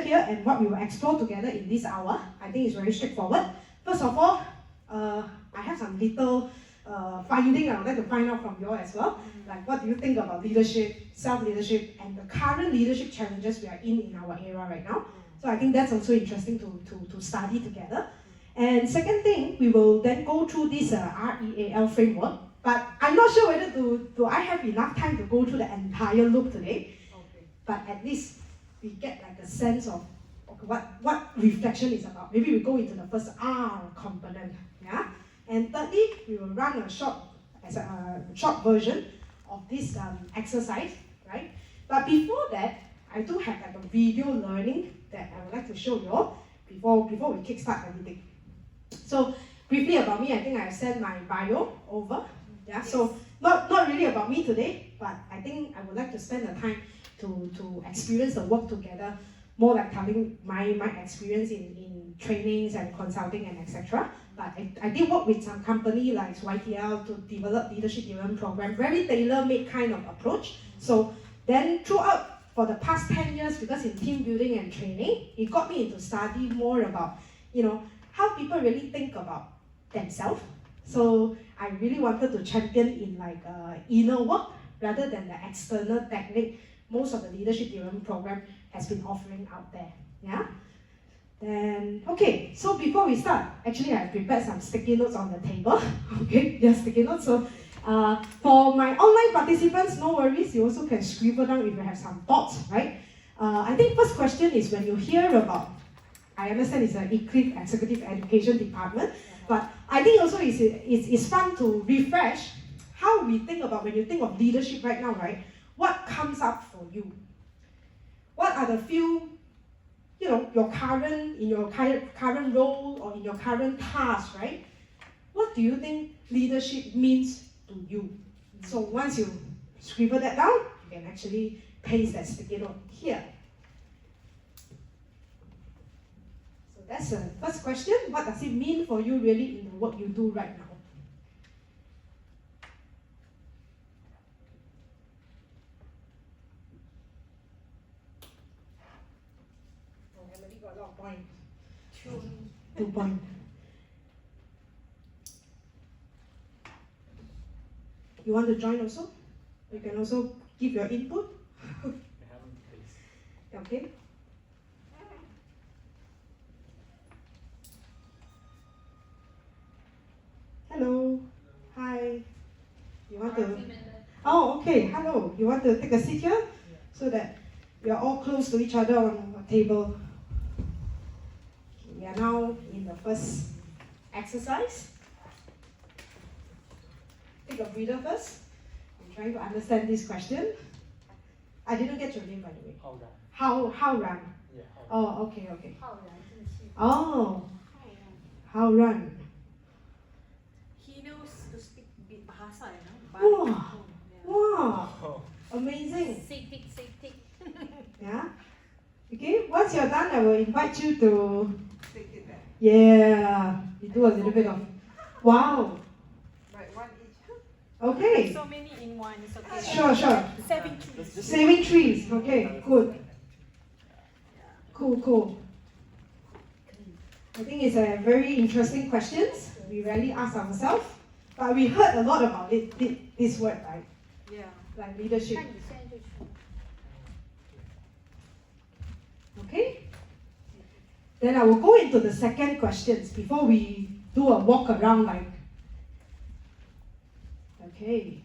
here and what we will explore together in this hour, I think is very straightforward. First of all, I have some little finding I would like to find out from you all as well. Like, what do you think about leadership, self-leadership, and the current leadership challenges we are in our era right now? So I think that's also interesting to study together. And second thing, we will then go through this R.E.A.L framework. But I'm not sure whether do I have enough time to go through the entire loop today. Okay. But at least we get like a sense of what reflection is about. Maybe we go into the first R component. Yeah. And thirdly, we will run a short version of this exercise, right? But before that, I do have like a video learning that I would like to show you all before we kickstart everything. So briefly about me, I think I sent my bio over. Yeah, so not really about me today, but I think I would like to spend the time to experience the work together, more like telling my experience in trainings and consulting and etc. But I did work with some company like R.E.A.L to develop leadership development program, very tailor-made kind of approach. So then throughout for the past 10 years, because in team building and training, it got me into study more about, how people really think about themselves. So I really wanted to champion in like inner work rather than the external technique most of the leadership development program has been offering out there. Yeah. Then okay, so before we start, actually I prepared some sticky notes on the table. Okay, just sticky notes. So for my online participants, no worries, you also can scribble down if you have some thoughts, right? I think first question is when you hear about, I understand it's an ICLIF Executive Education Department, but I think also it's fun to refresh how we think about when you think of leadership right now, right? What comes up for you? What are the few, your current role or in your current task, right? What do you think leadership means to you? So once you scribble that down, you can actually paste that sticky note here. So that's the first question. What does it mean for you really in the work you do right now? Oh, Emily got a lot of points. 2 points. You want to join also? You can also give your input. Okay. Hello. Hi. You want to? Oh, okay. Hello. You want to take a seat here so that we are all close to each other on a table. We are now in the first exercise. Take a breather first. I'm trying to understand this question. I didn't get your name, by the way. How run? Yeah. Oh, okay. Oh. How run? He knows to speak bahasa, Wow. Amazing. Say tick. Yeah. Okay. Once you're done, I will invite you to. Take it back. Yeah. You do a little bit of. Wow. Okay. So many in one, it's okay. Sure. Saving trees. Saving trees. Okay, good. Cool. I think it's a very interesting question. We rarely ask ourselves, but we heard a lot about it. This word, right? Yeah. Like leadership. Okay. Then I will go into the second questions before we do a walk around like. Okay.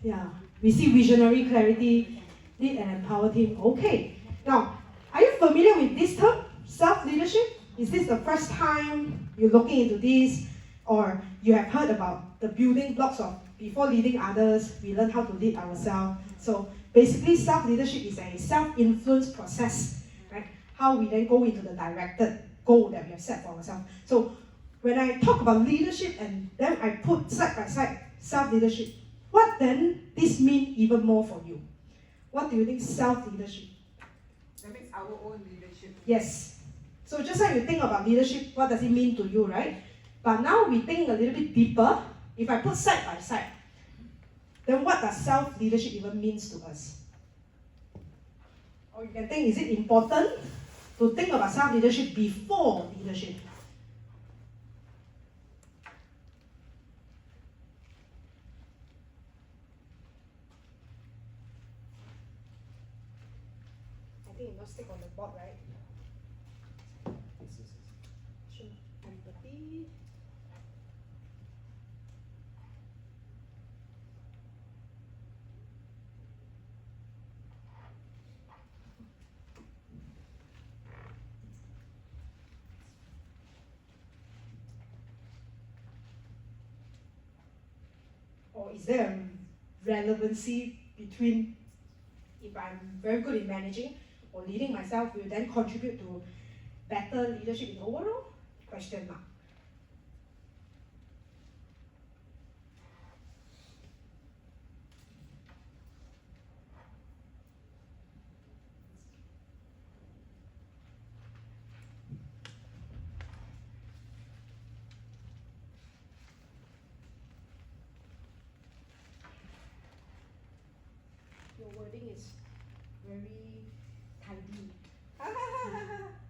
Yeah. We see visionary, clarity, lead and empower team. Okay. Now, are you familiar with this term, self-leadership? Is this the first time you're looking into this, or you have heard about the building blocks of before leading others, we learn how to lead ourselves? So basically, self-leadership is a self-influence process, right? How we then go into the directed goal that we have set for ourselves. So when I talk about leadership and then I put side by side self-leadership, what then this mean even more for you? What do you think self-leadership? That means our own leadership. Yes. So just like you think about leadership, what does it mean to you, right? But now we think a little bit deeper. If I put side by side, then what does self-leadership even means to us? Or you can think, is it important to to think about self-leadership before leadership. I think it must stick on the board, right? Sure. Empathy. Or is there a relevancy between if I'm very good in managing or leading myself will then contribute to better leadership in overall? Question mark. Your wording is very tidy.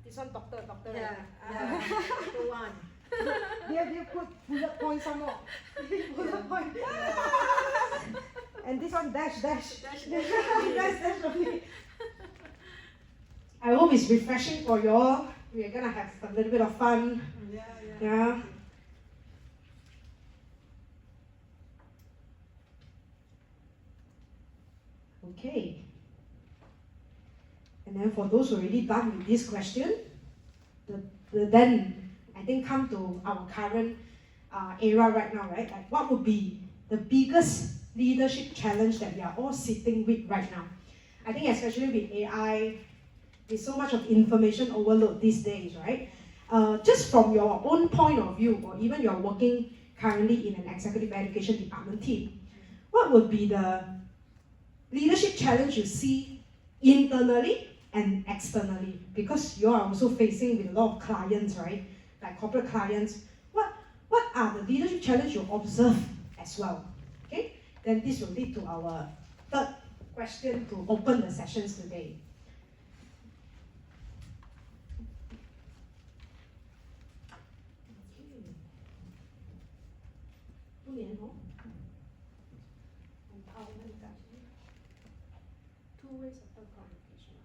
This one doctor, Yeah. right? Little one. They put bullet points some more. Bullet point. And this one dash. Dash. Dash only. I hope it's refreshing for you all. We're gonna have a little bit of fun. Yeah. Okay. And then for those who are already done with this question, then I think come to our current era right now, right? Like what would be the biggest leadership challenge that we are all sitting with right now? I think especially with AI, with so much of information overload these days, right? Just from your own point of view, or even you're working currently in an executive education department team, what would be the leadership challenge you see internally and externally? Because you are also facing with a lot of clients, right? Like corporate clients. What are the leadership challenges you observe as well? Okay? Then this will lead to our third question to open the sessions today. Two ways of communication.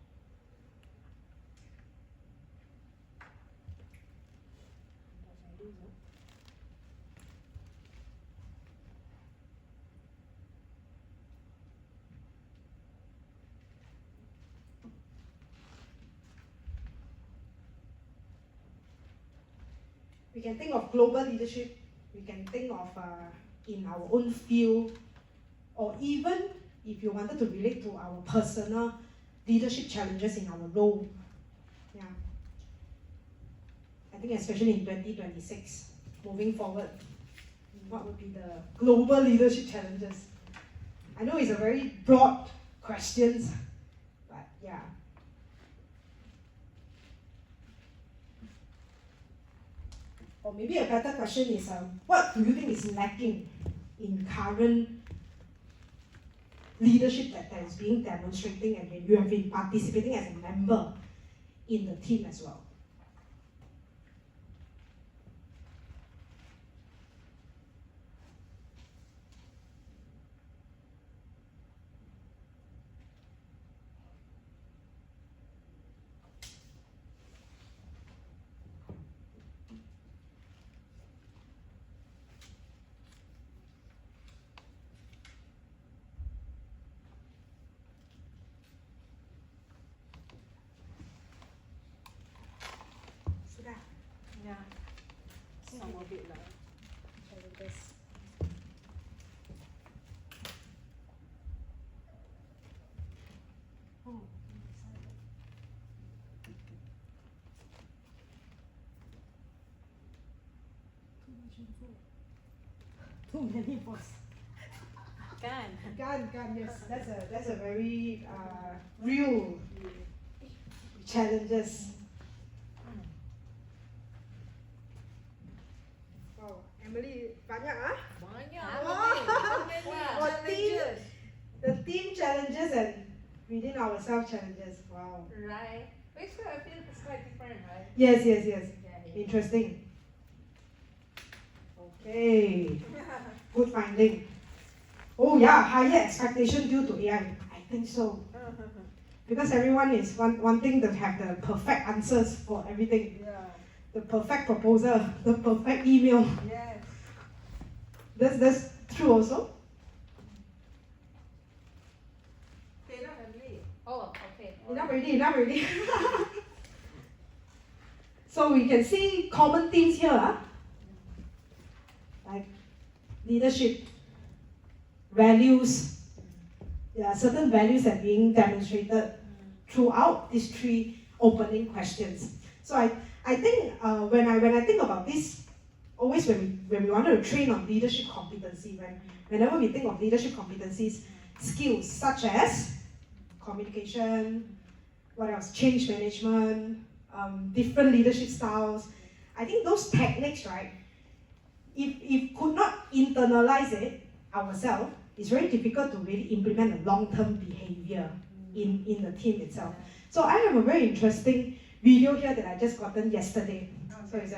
We can think of global leadership, we can think of in our own field, or even if you wanted to relate to our personal leadership challenges in our role. Yeah. I think especially in 2026, moving forward, what would be the global leadership challenges? I know it's a very broad question, but yeah. Or maybe a better question is, what do you think is lacking in current leadership that is being demonstrating and you have been participating as a member in the team as well? Yeah. Some of it lah. Challenges. Oh, too much info. Too many boss. Can, yes. That's a very real challenges. Wow, Emily, banyak ah? The team challenges and within ourselves challenges. Wow. Right. Basically, I feel it's quite Yes. Interesting. Okay. Good finding. Oh yeah, higher expectation due to AI. I think so. Because everyone is wanting to have the perfect answers for everything. Yeah. The perfect proposal, the perfect email. Yes. That's true also. Okay, not Emily. Oh, okay. Enough already. So we can see common themes here, like leadership, values. There are certain values that are being demonstrated throughout these three opening questions. So I think when I think about this, always when we wanted to train on leadership competency, whenever we think of leadership competencies, skills such as communication, what else? Change management, different leadership styles. I think those techniques, right? If could not internalize it ourselves, it's very difficult to really implement a long-term behavior in the team itself. So I have a very interesting video here that I just gotten yesterday. So it's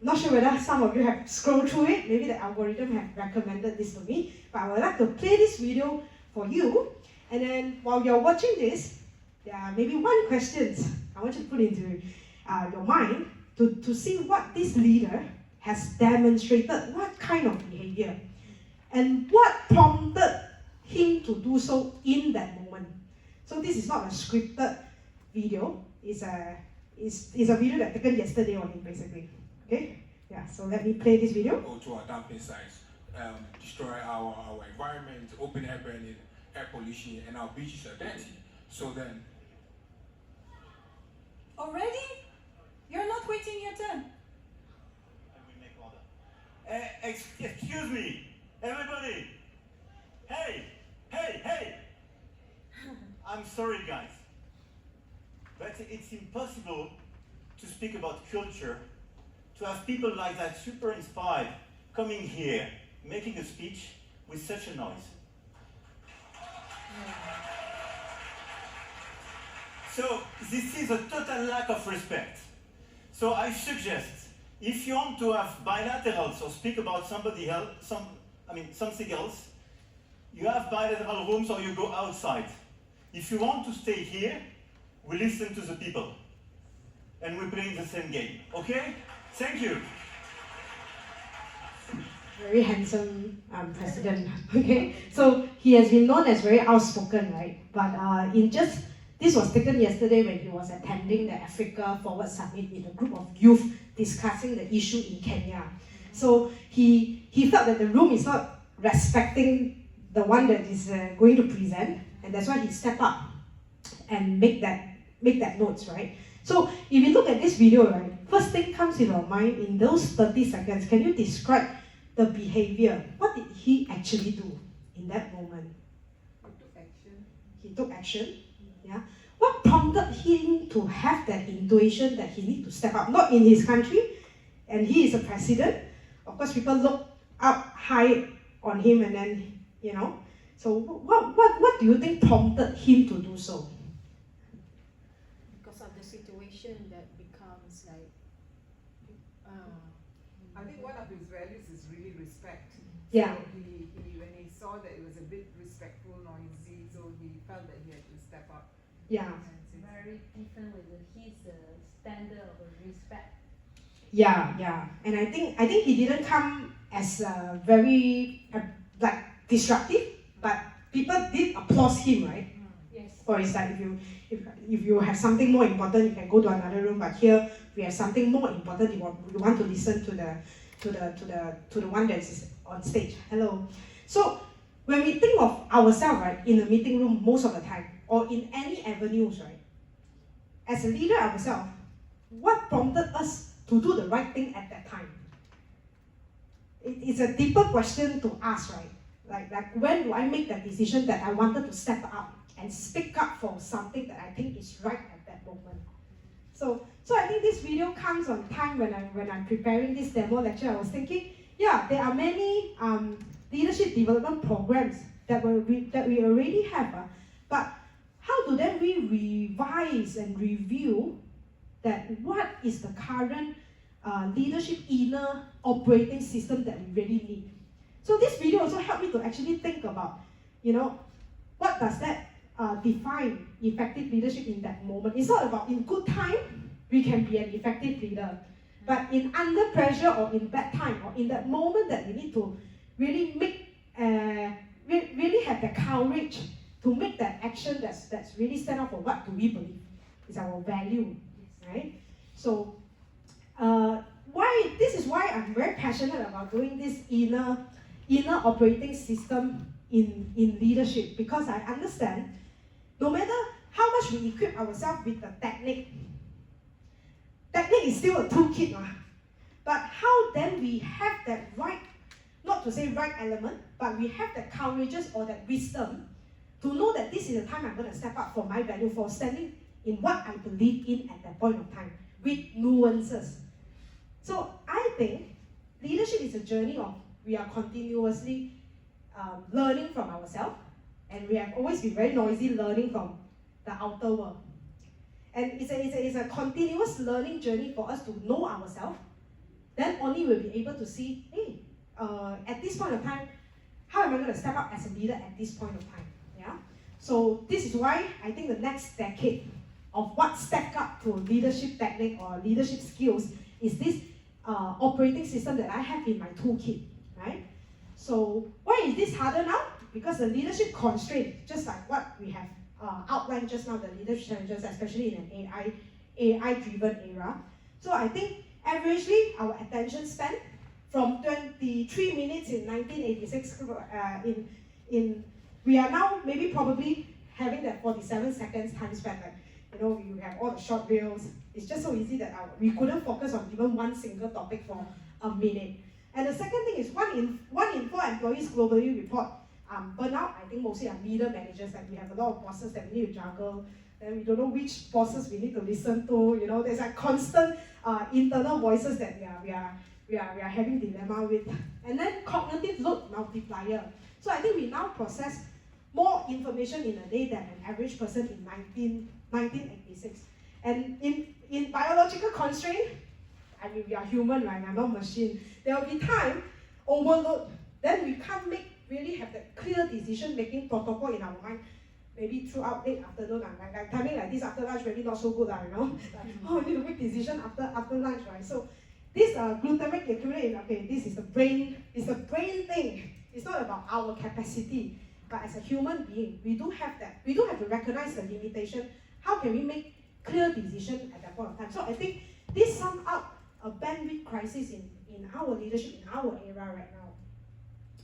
not sure whether some of you have scrolled through it. Maybe the algorithm have recommended this to me. But I would like to play this video for you. And then while you're watching this, there are maybe one question I want you to put into your mind to see what this leader has demonstrated, what kind of behavior, and what prompted him to do so in that moment. So this is not a scripted video. It's a video that taken yesterday on him, basically. Okay? Yeah, so let me play this video. Go to our dumping sites, destroy our environment, open air burning, air pollution, and our beaches are dirty. So then... Already? You're not waiting your turn. And we make order. Excuse me, everybody. Hey. I'm sorry, guys, but it's impossible to speak about culture, to have people like that super inspired coming here, making a speech with such a noise. So this is a total lack of respect. So I suggest, if you want to have bilaterals or speak about somebody else, something else, you have bilateral rooms or you go outside. If you want to stay here, we listen to the people. And we're playing the same game, okay? Thank you. Very handsome president, okay? So he has been known as very outspoken, right? But this was taken yesterday when he was attending the Africa Forward Summit with a group of youth discussing the issue in Kenya. So he felt that the room is not respecting the one that is going to present, and that's why he stepped up and make that notes, right? So if you look at this video, right, first thing comes in our mind in those 30 seconds, can you describe the behavior? What did he actually do in that moment? He took action. Yeah. What prompted him to have that intuition that he need to step up? Not in his country, and he is a president. Of course, people look up high on him, and then So what do you think prompted him to do so? Because of the situation that becomes like. I think one of his values is really respect. Yeah. So he when he saw that it was a bit respectful, noisy, so he felt that he had to step up. Yeah. And say, Very different with his standard of respect. Yeah. And I think he didn't come as very disruptive, but people did applaud him, right? Yes. Or it's like if you have something more important, you can go to another room. But here we have something more important. You want to listen to the one that is on stage. Hello. So when we think of ourselves, right, in a meeting room most of the time, or in any avenues, right, as a leader ourselves, what prompted us to do the right thing at that time? It's a deeper question to ask, right? Like when do I make that decision that I wanted to step up and speak up for something that I think is right at that moment? So I think this video comes on time when I'm preparing this demo lecture. I was thinking, yeah, there are many leadership development programs that we already have, but how do then we revise and review that what is the current leadership inner operating system that we really need. So this video also helped me to actually think about, what does that define effective leadership in that moment. It's not about in good time, we can be an effective leader. But in under pressure or in bad time or in that moment that we need to really really have the courage to make that action that's really stand up for what do we believe is our value, right? So this is why I'm very passionate about doing this inner operating system in leadership, because I understand no matter how much we equip ourselves with the technique is still a toolkit, but how then we have that right, not to say right element, but we have that courageous or that wisdom to know that this is the time I'm going to step up for my value, for standing in what I believe in at that point of time, with nuances. So I think leadership is a journey of we are continuously learning from ourselves, and we have always been very noisy learning from the outer world. And it's a continuous learning journey for us to know ourselves. Then only we'll be able to see, hey, at this point of time, how am I going to step up as a leader at this point of time? Yeah. So this is why I think the next decade of what stack up to leadership technique or leadership skills is this operating system that I have in my toolkit, right? So why is this harder now? Because the leadership constraint, just like what we have outlined just now, the leadership challenges, especially in an AI-driven era. So I think averagely our attention span from 23 minutes in 1986 we are now maybe probably having that 47 seconds time span. Like, you have all the short reels. It's just so easy that we couldn't focus on even one single topic for a minute. And the second thing is one in 4 employees globally report burnout. I think mostly are middle managers. Like we have a lot of bosses that we need to juggle. Then we don't know which bosses we need to listen to. There's like constant internal voices that we are having dilemma with. And then cognitive load multiplier. So I think we now process more information in a day than an average person in 1986. And in biological constraint, I mean, we are human, right? We're not machine. There will be time overload. Then we can't really have that clear decision-making protocol in our mind. Maybe throughout late afternoon, like timing like this after lunch, maybe not so good, Like, we need to make decision after lunch, right? So this glutamate accumulate, okay, this is the brain thing. It's not about our capacity, but as a human being, we do have that. We do have to recognize the limitation. How can we make clear decision at that point of time? So I think this sums up a bandwidth crisis in our leadership, in our era right now.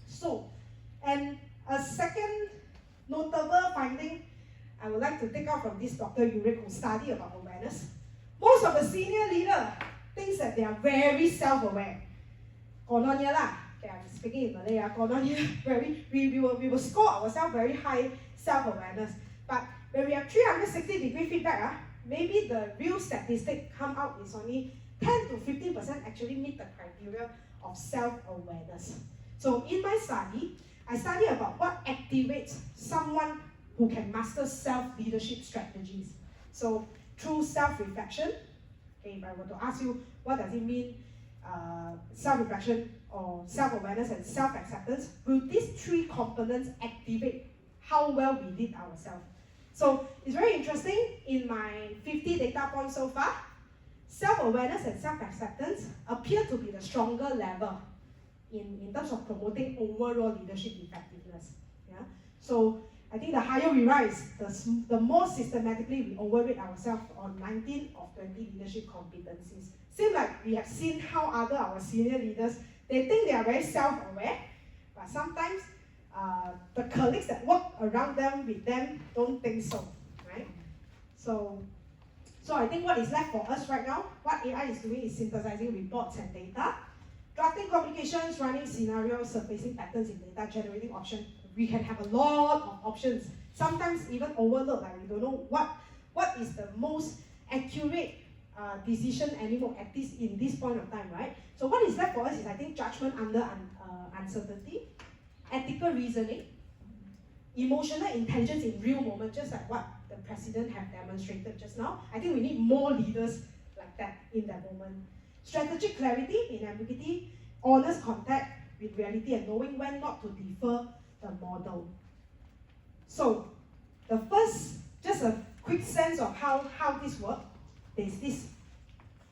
So, and a second notable finding I would like to take out from this Dr. Urick, who studied about awareness. Most of the senior leaders thinks that they are very self-aware. Kononnya lah. Okay, I'm speaking in Malay. Kononnya, we will score ourselves very high self-awareness. But when we have 360-degree feedback, maybe the real statistic come out is only 10 to 15% actually meet the criteria of self-awareness. So in my study, I study about what activates someone who can master self-leadership strategies. So through self-reflection, okay, if I were to ask you, what does it mean, self-reflection or self-awareness and self-acceptance, will these 3 components activate how well we lead ourselves? So it's very interesting. In my 50 data points so far, self-awareness and self-acceptance appear to be the stronger level in terms of promoting overall leadership effectiveness. Yeah? So I think the higher we rise, the more systematically we overrate ourselves on 19 of 20 leadership competencies. Seems like we have seen how our senior leaders, they think they are very self-aware, but sometimes the colleagues that work around them, with them, don't think so, right? So I think what is left for us right now, what AI is doing is synthesizing reports and data, drafting communications, running scenarios, surfacing patterns in data, generating options. We can have a lot of options, sometimes even overload, like we don't know what is the most accurate decision anymore at in this point of time, right? So what is left for us is, I think, judgment under uncertainty, ethical reasoning, emotional intelligence in real moment, just like what the president have demonstrated just now. I think we need more leaders that in that moment. Strategic clarity in ambiguity, honest contact with reality, and knowing when not to defer the model. So, the first, just a quick sense of how this works. There's this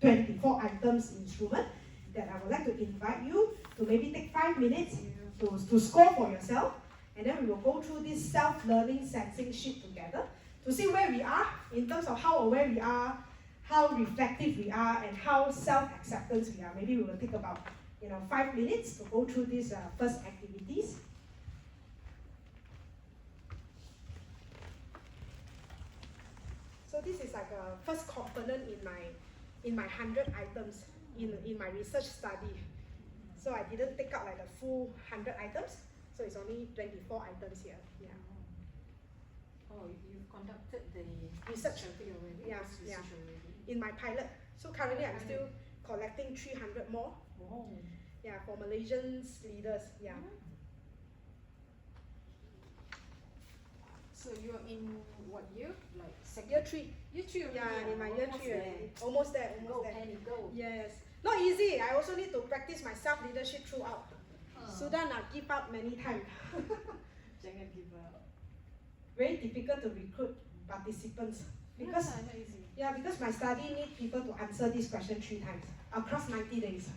24 items instrument that I would like to invite you to maybe take 5 minutes to score for yourself, and then we will go through this self-learning sensing sheet together to see where we are in terms of how aware we are, how reflective we are, and how self-acceptance we are. Maybe we will take about 5 minutes to go through these first activities. So this is like a first component in my 100 items in my research study. So I didn't take out like the full 100 items, so it's only 24 items here. Yeah. Oh, you've conducted the Research. survey already? Yeah, This yeah. research already. In my pilot. So currently I'm still collecting 300 more. Oh. Yeah, for Malaysian leaders. Yeah. So you're in what year? Like second? Year 3. Year 3 already? Yeah, in my year 3 there. already. Almost there, Go, almost there. Penny, go. Yes. Not easy. I also need to practice my self-leadership throughout. Sudan, I give up many times. Jangan give up. Very difficult to recruit participants. Because not easy. yeah, because my study need people to answer this question 3 times across 90 days.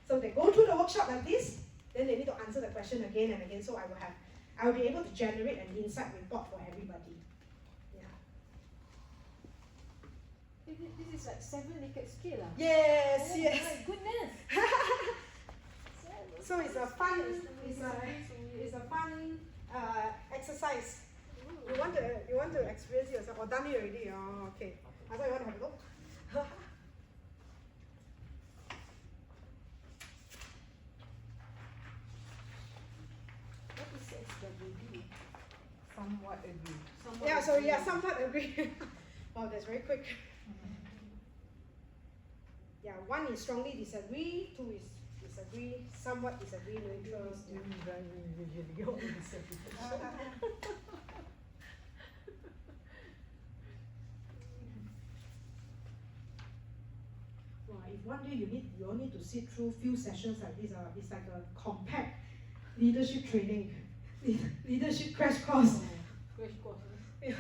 So they go through the workshop like this, then they need to answer the question again and again. So I will be able to generate an insight report for everybody. Yeah. This is like 7 naked skill. Yes, Oh yes. my goodness. So it's a fun, it's a fun exercise. You want to experience it yourself? Or done it already? Oh, okay. I thought you want to have a look. What is SWD? Somewhat agree. Yeah, so yeah, somewhat agree. Wow, that's very quick. Yeah, 1 is strongly disagree, 2 is disagree, somewhat disagree, neutral. Wow, if one day you all need to sit through few sessions like this, it's like a compact leadership training, leadership crash course. Crash course. Yeah.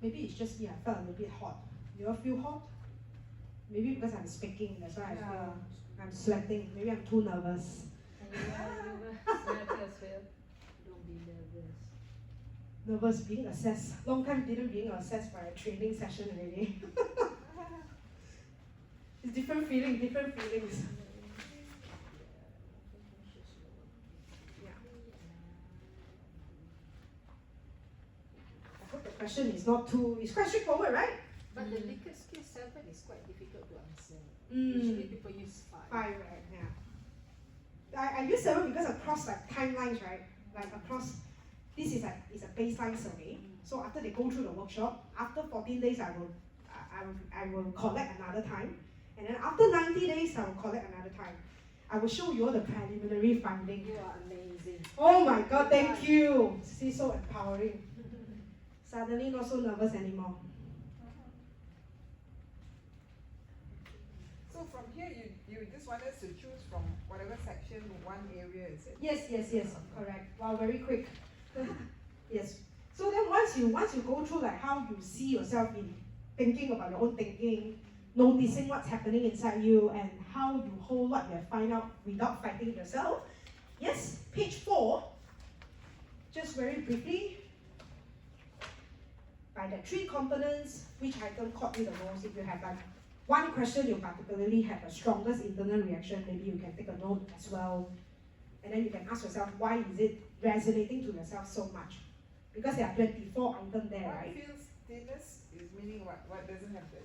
Maybe it's just me, I felt a little bit hot. You all feel hot? Maybe because I'm speaking, that's why I feel I'm sweating. Maybe I'm too nervous. And you are nervous as well. Don't be nervous. Nervous being assessed. Long time didn't being assessed by a training session already. It's different feelings. Yeah. I hope the question is not too, it's quite straightforward, right? But the naked skill 7 is quite difficult to answer. Mm. Usually people use 5. 5, right? Yeah. I use 7 because across like timelines, right? Like across, this is like it's a baseline survey. So after they go through the workshop, after 14 days I will collect another time, and then after 90 days I will collect another time. I will show you all the preliminary findings. You are amazing. Oh my God, thank you. See, so empowering. Suddenly not so nervous anymore. So from here, you just want us to choose from whatever section, 1 area, is it? Yes, correct. Wow, very quick. Yes. So then once you go through like how you see yourself in thinking about your own thinking, noticing what's happening inside you, and how you hold what you have find out without fighting yourself. Yes, page 4, just very briefly, by the 3 components, which item caught you the most? If you have like one question you particularly have the strongest internal reaction, maybe you can take a note as well. And then you can ask yourself, why is it resonating to yourself so much? Because there are 24 items there, What right? feels stillness is meaning what doesn't have the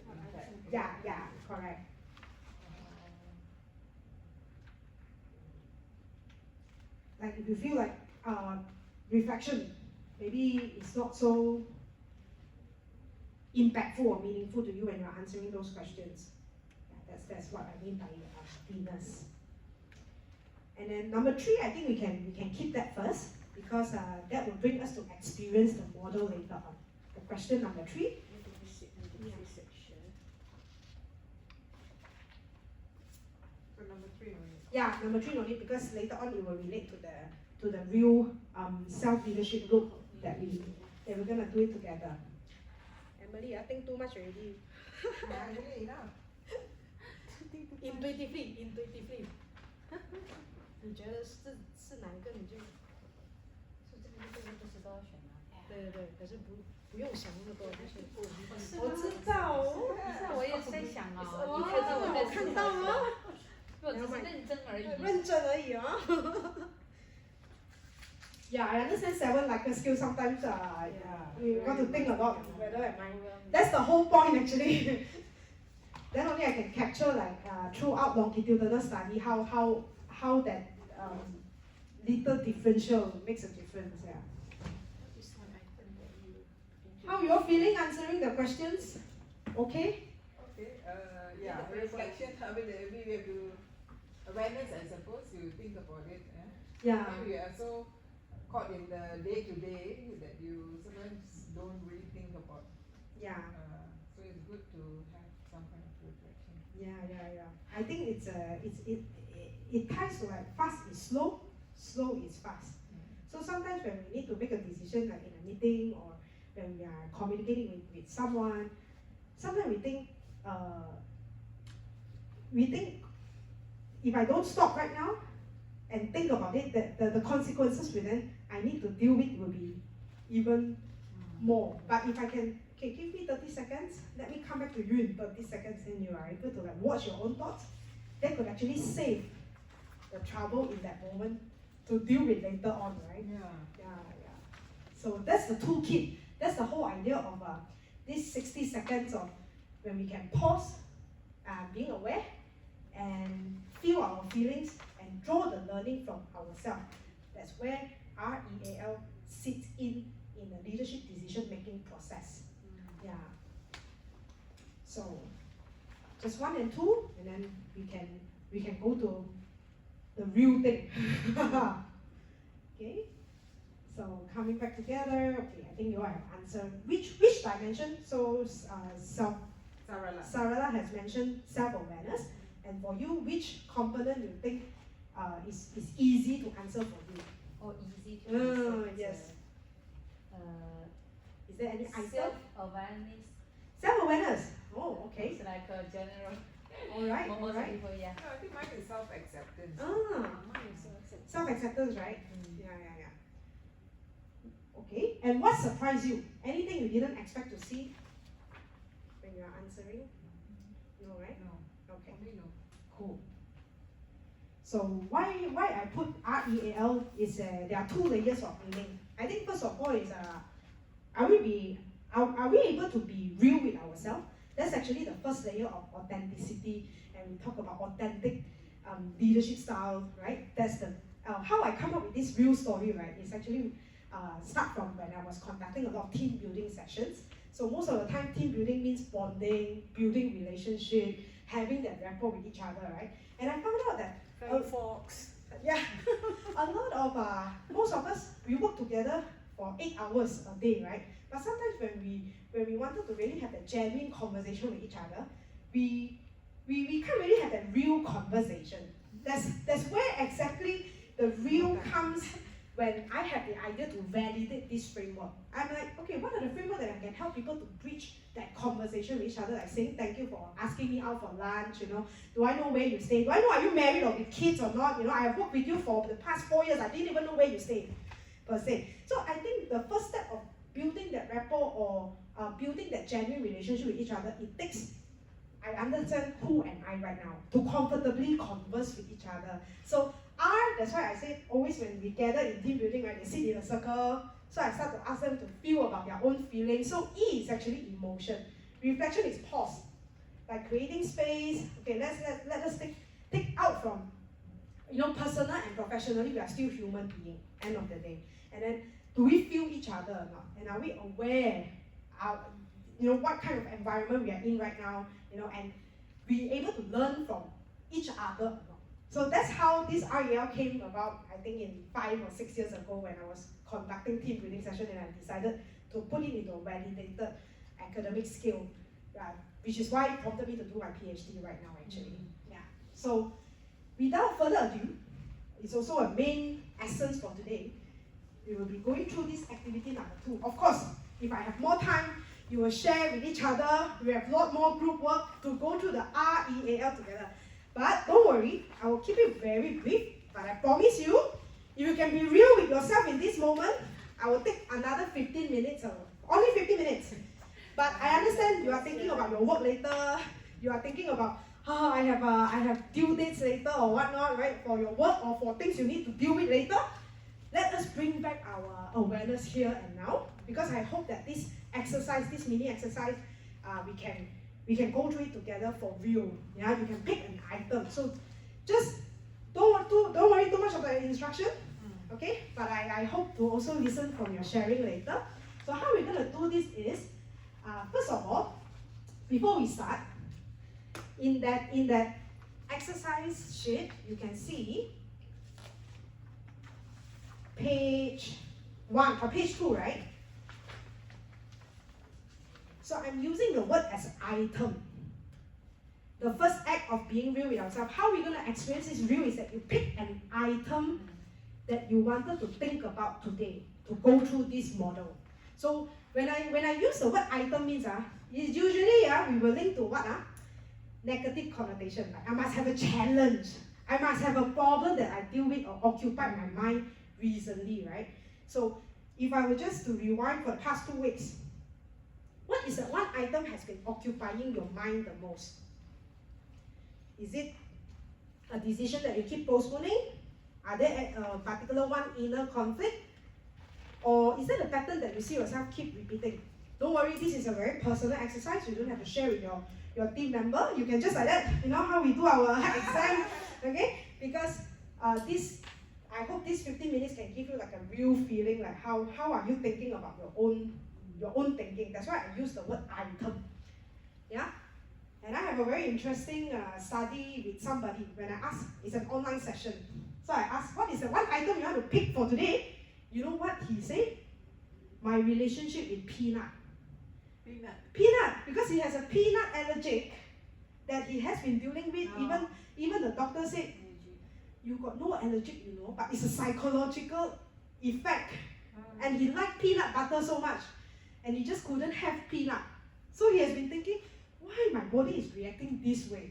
impact. Yeah, correct. Like if you feel like reflection, maybe it's not so impactful or meaningful to you when you're answering those questions. Yeah, that's what I mean by cleanness. And then number 3, I think we can keep that first because that will bring us to experience the model later on. The question number 3. Yeah. So number 3 only. Yeah, number 3 no need because later on it will relate to the real self-leadership look that we're gonna do it together. Emily, I think too much already. Yeah, really enough. Intuitively. 你觉得是哪一个你就？是这个不知道选哪里。对，可是不用想那么多，就是我我知道，我也在想啊，哦你看到我在看到吗？我只是认真而已。认真而已啊。Yeah, I understand 7 like a skill sometimes. You got to think about whether am I. That's the whole point actually. Then only I can capture like throughout longitudinal study how that little differential makes a difference. Yeah. This one item that you. How you're feeling answering the questions? Okay. Okay, yeah, reflection, I mean, we have to, awareness I suppose, you think about it. Yeah. Maybe we are so caught in the day-to-day that you sometimes don't really think about. Yeah. So it's good to have some kind of reflection. Yeah. I think it ties to like fast is slow, slow is fast. So sometimes when we need to make a decision like in a meeting or when we are communicating with someone, sometimes we think if I don't stop right now and think about it, that the consequences will then I need to deal with will be even more. But if I can, okay, give me 30 seconds, let me come back to you in 30 seconds and you are able to like watch your own thoughts, that could actually save the trouble in that moment to deal with later on, right? Yeah. So that's the toolkit. That's the whole idea of this 60 seconds of when we can pause, being aware, and feel our feelings and draw the learning from ourselves. That's where R.E.A.L sits in the leadership decision-making process. Yeah. So just 1 and 2, and then we can go to the real thing. Okay. So coming back together. Okay, I think you all have answered which dimension. So Sarala has mentioned self-awareness, and for you, which component you think is easy to answer for you? Or easy to answer. Yes. Is there any item? Self-awareness. Self-awareness. Oh, okay. It's like a general. All right. Most people, yeah. No, I think mine is self-acceptance. Self-acceptance, right? Yeah. Okay. And what surprised you? Anything you didn't expect to see when you are answering? No, right? No. Okay. For me, no. Cool. So why I put R.E.A.L is there are 2 layers of meaning. I think first of all is are we able to be real with ourselves? That's actually the first layer of authenticity, and we talk about authentic leadership style, right? That's the how I come up with this real story, right? It's actually start from when I was conducting a lot of team building sessions. So most of the time, team building means bonding, building relationship, having that rapport with each other, right? And I found out that Fox. yeah, a lot of most of us we work together for 8 hours a day, right? But sometimes when we wanted to really have a genuine conversation with each other, we can't really have that real conversation. That's where exactly the real comes when I have the idea to validate this framework. I'm like, okay, what are the framework that I can help people to bridge that conversation with each other, like saying thank you for asking me out for lunch, do I know where you stay? Do I know are you married or with kids or not? I have worked with you for the past 4 years, I didn't even know where you stayed, per se. So I think the first step of building that rapport or building that genuine relationship with each other, it takes, I understand who am I right now, to comfortably converse with each other. So that's why I say always when we gather in team building, right, they sit in a circle, so I start to ask them to feel about their own feelings. So E is actually emotion. Reflection is pause. Like creating space, okay, let us take out from, personal and professionally, we are still human beings, end of the day. And then, do we feel each other or not? And are we aware? what kind of environment we are in right now, and be able to learn from each other. So that's how this R.E.A.L came about, I think in 5 or 6 years ago when I was conducting team building session, and I decided to put it into a validated academic skill, which is why it prompted me to do my PhD right now actually. Yeah. So without further ado, it's also a main essence for today. We will be going through this activity number 2. Of course, if I have more time, you will share with each other. We have a lot more group work to go through the R.E.A.L together. But don't worry, I will keep it very brief. But I promise you, if you can be real with yourself in this moment, I will take another 15 minutes, only 15 minutes. But I understand you are thinking about your work later. You are thinking about, I have due dates later or whatnot, right? For your work or for things you need to deal with later. Let us bring back our awareness here and now, because I hope that this exercise, this mini exercise, we can go through it together for real. Yeah, you can pick an item. So just don't worry too much about the instruction, okay? But I hope to also listen from your sharing later. So how we're gonna do this is, first of all, before we start, in that exercise sheet, you can see page 1 or page 2, right? So I'm using the word as item. The first act of being real with ourselves. How we're going to experience this real is that you pick an item that you wanted to think about today to go through this model. So when I use the word item means it's usually we will link to what negative connotation. Like I must have a challenge. I must have a problem that I deal with or occupy my mind recently, right? So if I were just to rewind for the past 2 weeks, what is the one item has been occupying your mind the most? Is it a decision that you keep postponing? Are there a particular one inner conflict? Or is that a pattern that you see yourself keep repeating? Don't worry, this is a very personal exercise. You don't have to share with your team member. You can just like that, how we do our exam, okay? Because I hope these 15 minutes can give you like a real feeling, like how are you thinking about your own thinking. That's why I use the word item. Yeah? And I have a very interesting study with somebody when I asked, it's an online session. So I asked, what is the one item you want to pick for today? You know what he said? My relationship with peanut. Peanut, because he has a peanut allergic that he has been dealing with. Even the doctor said, you got no allergic, but it's a psychological effect. And he liked peanut butter so much. And he just couldn't have peanut. So he has been thinking, why my body is reacting this way?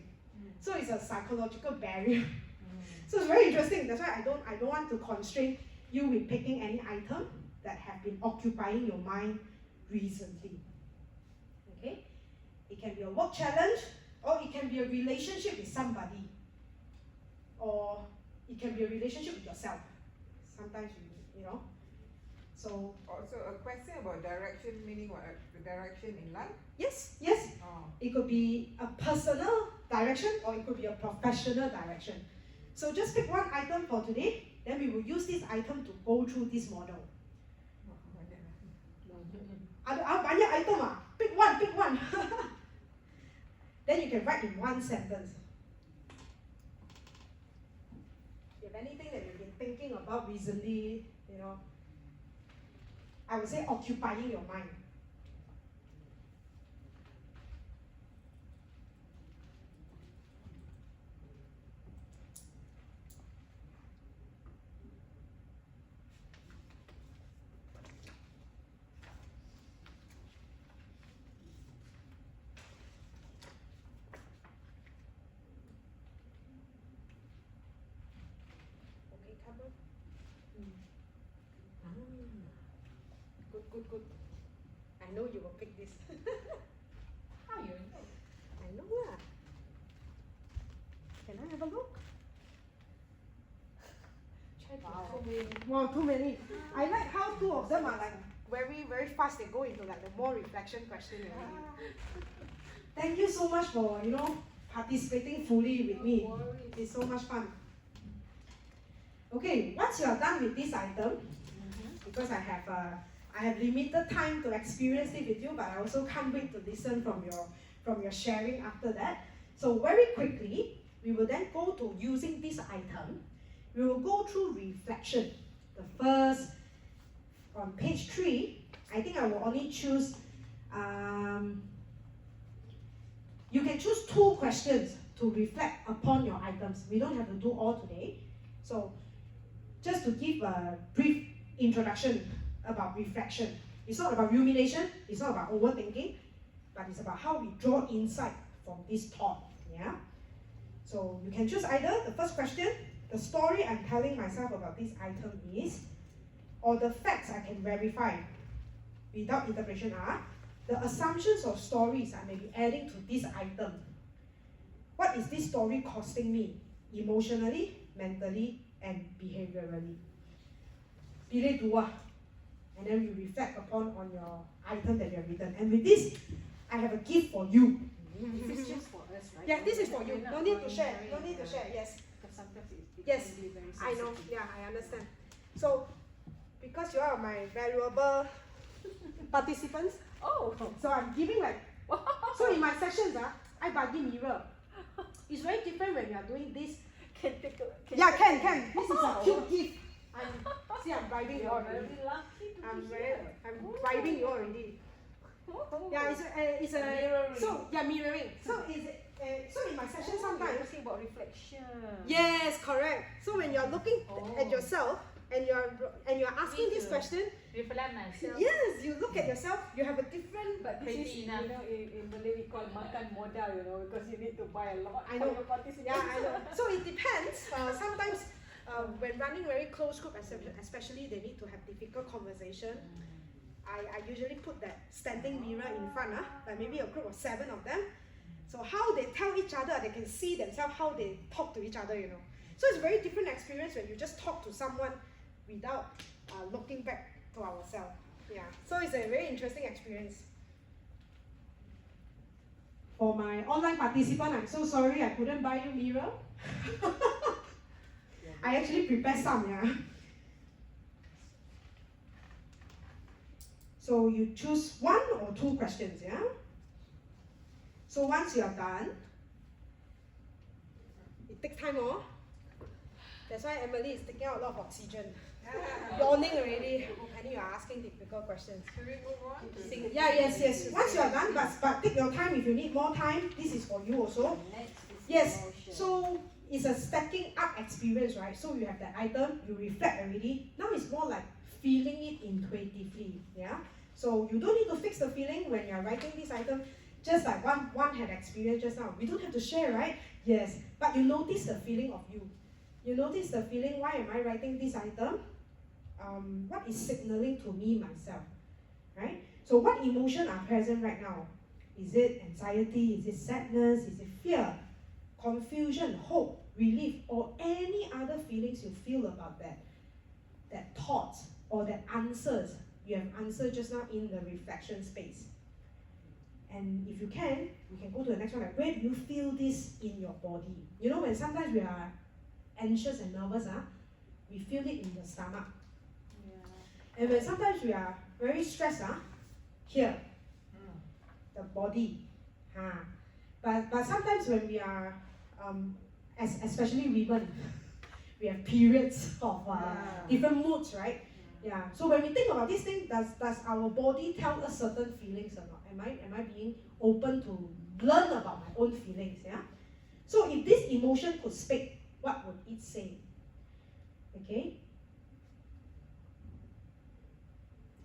So it's a psychological barrier. So it's very interesting. That's why I don't want to constrain you with picking any item that have been occupying your mind recently. Okay? It can be a work challenge, or it can be a relationship with somebody, or it can be a relationship with yourself. Sometimes So Also a question about direction, meaning what? The direction in life? yes. Oh. It could be a personal direction or it could be a professional direction. So just pick one item for today, then we will use this item to go through this model. Banyak item Pick one. Then you can write in one sentence. If anything that you've been thinking about recently, I would say occupying your mind. Okay, cover. Good. I know you will pick this. How you know? I know lah. Can I have a look? Wow, too many. I like how 2 of them are like very, very fast. They go into like the more reflection question already. Thank you so much for participating fully with me. It's so much fun. Okay, once you are done with this item, because I I have limited time to experience it with you, but I also can't wait to listen from your sharing after that. So very quickly, we will then go to using this item. We will go through reflection. The first, on page 3, I think I will only choose, you can choose 2 questions to reflect upon your items. We don't have to do all today. So just to give a brief introduction about reflection. It's not about rumination, it's not about overthinking, but it's about how we draw insight from this thought. Yeah. So you can choose either the first question, the story I'm telling myself about this item is, or the facts I can verify without interpretation are, the assumptions or stories I may be adding to this item. What is this story costing me emotionally, mentally, and behaviorally? Pilih dua, and then you reflect upon on your item that you have written. And with this, I have a gift for you. This is just for us, right? Yeah, this is for you. We're not No need to going share. very, No need to share. Yes. Because sometimes it Yes, can be very I know. sensitive. Yeah, I understand. So, because you are my valuable participants, Oh, so I'm giving like. So in my sessions, I bagi mirror. It's very different when you are doing this. can take a. Yeah, take can. This is a Oh. cute gift. See, I'm bribing you You're already. very lucky to I'm be very, here. I'm bribing you already. Oh. Yeah, it's a Mirroring. So yeah, mirroring. So so in my session You're sometimes. talking about reflection. Yes, correct. So when you're looking at Oh. yourself and you're asking this question, Reflect myself. yes, you look at yourself. You have a different. But this is, Pretty you enough. know, in Malay we call makan modal, you know, because you need to buy a lot I for know. your participants. Yeah, I know. So it depends. Sometimes when running very close group, especially they need to have difficult conversation. I usually put that standing mirror in front, like maybe a group of 7 of them. So how they tell each other, they can see themselves, how they talk to each other, you know. So it's a very different experience when you just talk to someone without looking back to ourselves. Yeah. So it's a very interesting experience. For my online participant, I'm so sorry I couldn't buy you mirror. I actually prepared some, yeah. So you choose 1 or 2 questions, yeah? So once you are done, it takes time, oh. That's why Emily is taking out a lot of oxygen. Yawning already. I think you are asking difficult questions. Should we move on? to Yeah, yes. Once you are done, but take your time if you need more time. This is for you also. Next is Yes. emotion. So it's a stacking up experience, right? So you have that item, you reflect already. Now it's more like feeling it intuitively. Yeah. So you don't need to fix the feeling when you're writing this item. Just like one had experienced just now. We don't have to share, right? Yes. But you notice the feeling of you. You notice the feeling, why am I writing this item? What is signaling to me myself? Right? So what emotion are present right now? Is it anxiety? Is it sadness? Is it fear? Confusion, hope, relief, or any other feelings you feel about that thought or that answers you have answered just now in the reflection space. And if you can, we can go to the next one. Like, where do you feel this in your body? You know, when sometimes we are anxious and nervous, we feel it in the stomach. Yeah. And when sometimes we are very stressed, here, the body. But sometimes when we are, especially women, we have periods of different moods, right? Yeah. So when we think about this thing, does our body tell us certain feelings or not? Am I being open to learn about my own feelings? Yeah. So if this emotion could speak, what would it say? Okay.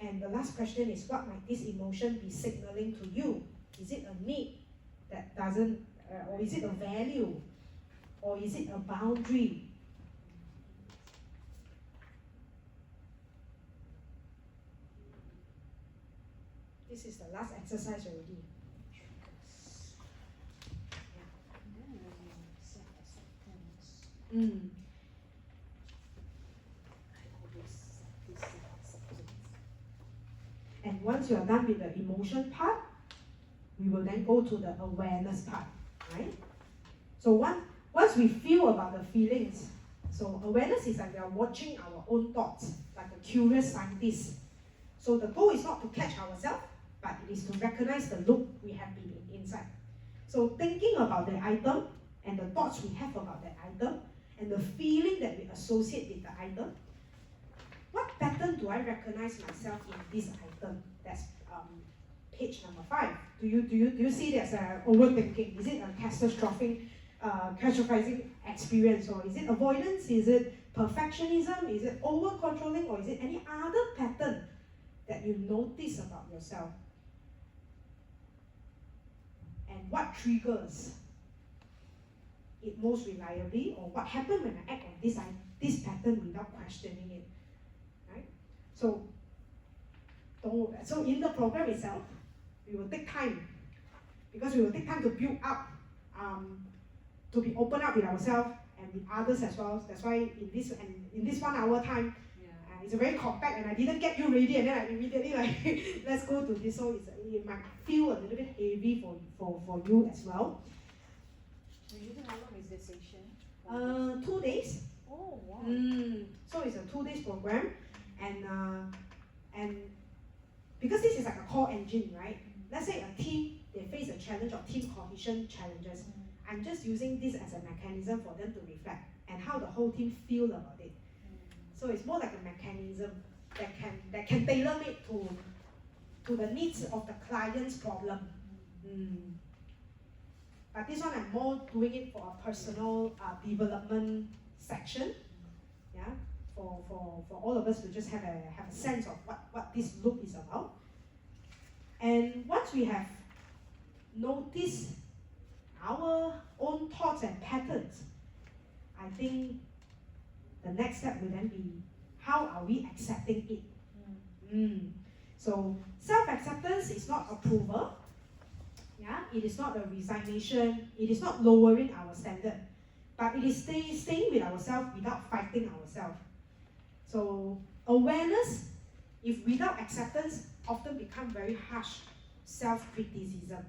And the last question is, what might this emotion be signaling to you? Is it a need that doesn't, or is it a value? Or is it a boundary? This is the last exercise already. Mm. And once you are done with the emotion part, we will then go to the awareness part, right? So once we feel about the feelings, so awareness is like we are watching our own thoughts, like a curious scientist. So the goal is not to catch ourselves, but it is to recognize the loop we have been inside. So thinking about the item and the thoughts we have about that item and the feeling that we associate with the item, what pattern do I recognize myself in this item? That's page number 5. Do you see there's a overthinking? Is it a catastrophizing experience, or is it avoidance? Is it perfectionism? Is it over controlling, or is it any other pattern that you notice about yourself? And what triggers it most reliably, or what happened when I act on this pattern without questioning it, right? So in the program itself, we will take time, because we will take time to build up, to be open up with ourselves and with others as well. That's why in this 1 hour time, it's a very compact, and I didn't get you ready, and then I immediately like let's go to this. So it might feel a little bit heavy for you as well. Usually how long is the session? 2 days. Oh wow. So it's a 2 days program, and because this is like a core engine, right? Let's say a team, they face a challenge of team cohesion challenges. I'm just using this as a mechanism for them to reflect and how the whole team feel about it. So it's more like a mechanism that can tailor made to the needs of the client's problem. But this one I'm more doing it for a personal development section, yeah, for all of us to just have a sense of what this loop is about. And once we have noticed our own thoughts and patterns, I think the next step will then be, how are we accepting it? So self-acceptance is not approval. Yeah, it is not a resignation. It is not lowering our standard, but it is staying with ourselves without fighting ourselves. So awareness, if without acceptance, often become very harsh self-criticism.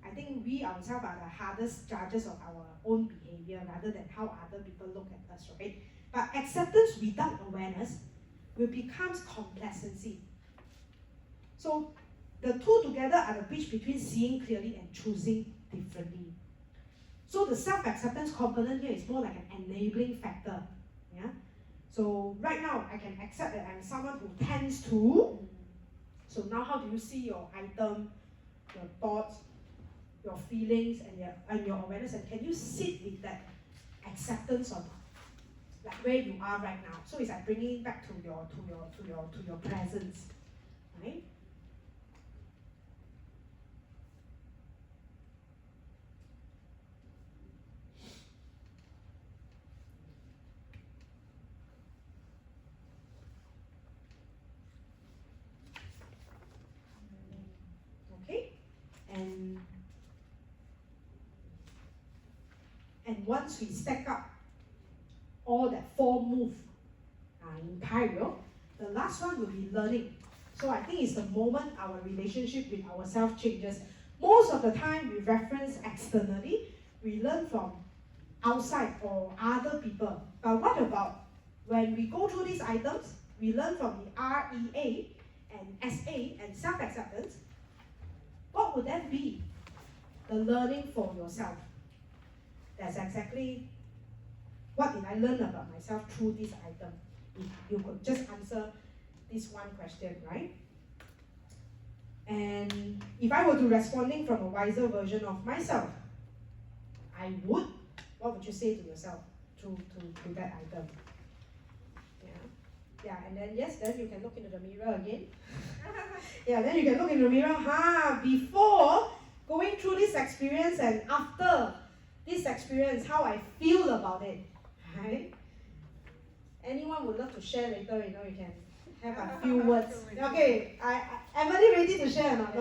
I think we ourselves are the hardest judges of our own behavior rather than how other people look at us, right? But acceptance without awareness will become complacency. So the two together are the bridge between seeing clearly and choosing differently. So the self-acceptance component here is more like an enabling factor. Yeah. So right now I can accept that I'm someone who tends to. So now how do you see your item, your thoughts, your feelings, and your awareness, and can you sit with that acceptance of like where you are right now? So it's like bringing it back to your presence, right? Okay, and once we stack up all that 4 moves in R.E.A.L, the last one will be learning. So I think it's the moment our relationship with ourselves changes. Most of the time we reference externally, we learn from outside or other people. But what about when we go through these items, we learn from the R.E.A. and S.A. and self-acceptance? What would that be? The learning for yourself. That's exactly what did I learn about myself through this item. If you could just answer this one question, right? And if I were to responding from a wiser version of myself, what would you say to yourself through that item? Yeah, and then then you can look into the mirror again. Yeah, then you can look into the mirror, before going through this experience and after this experience, how I feel about it, right? Anyone would love to share later, you can have a few words. Okay, Emily ready to share or not?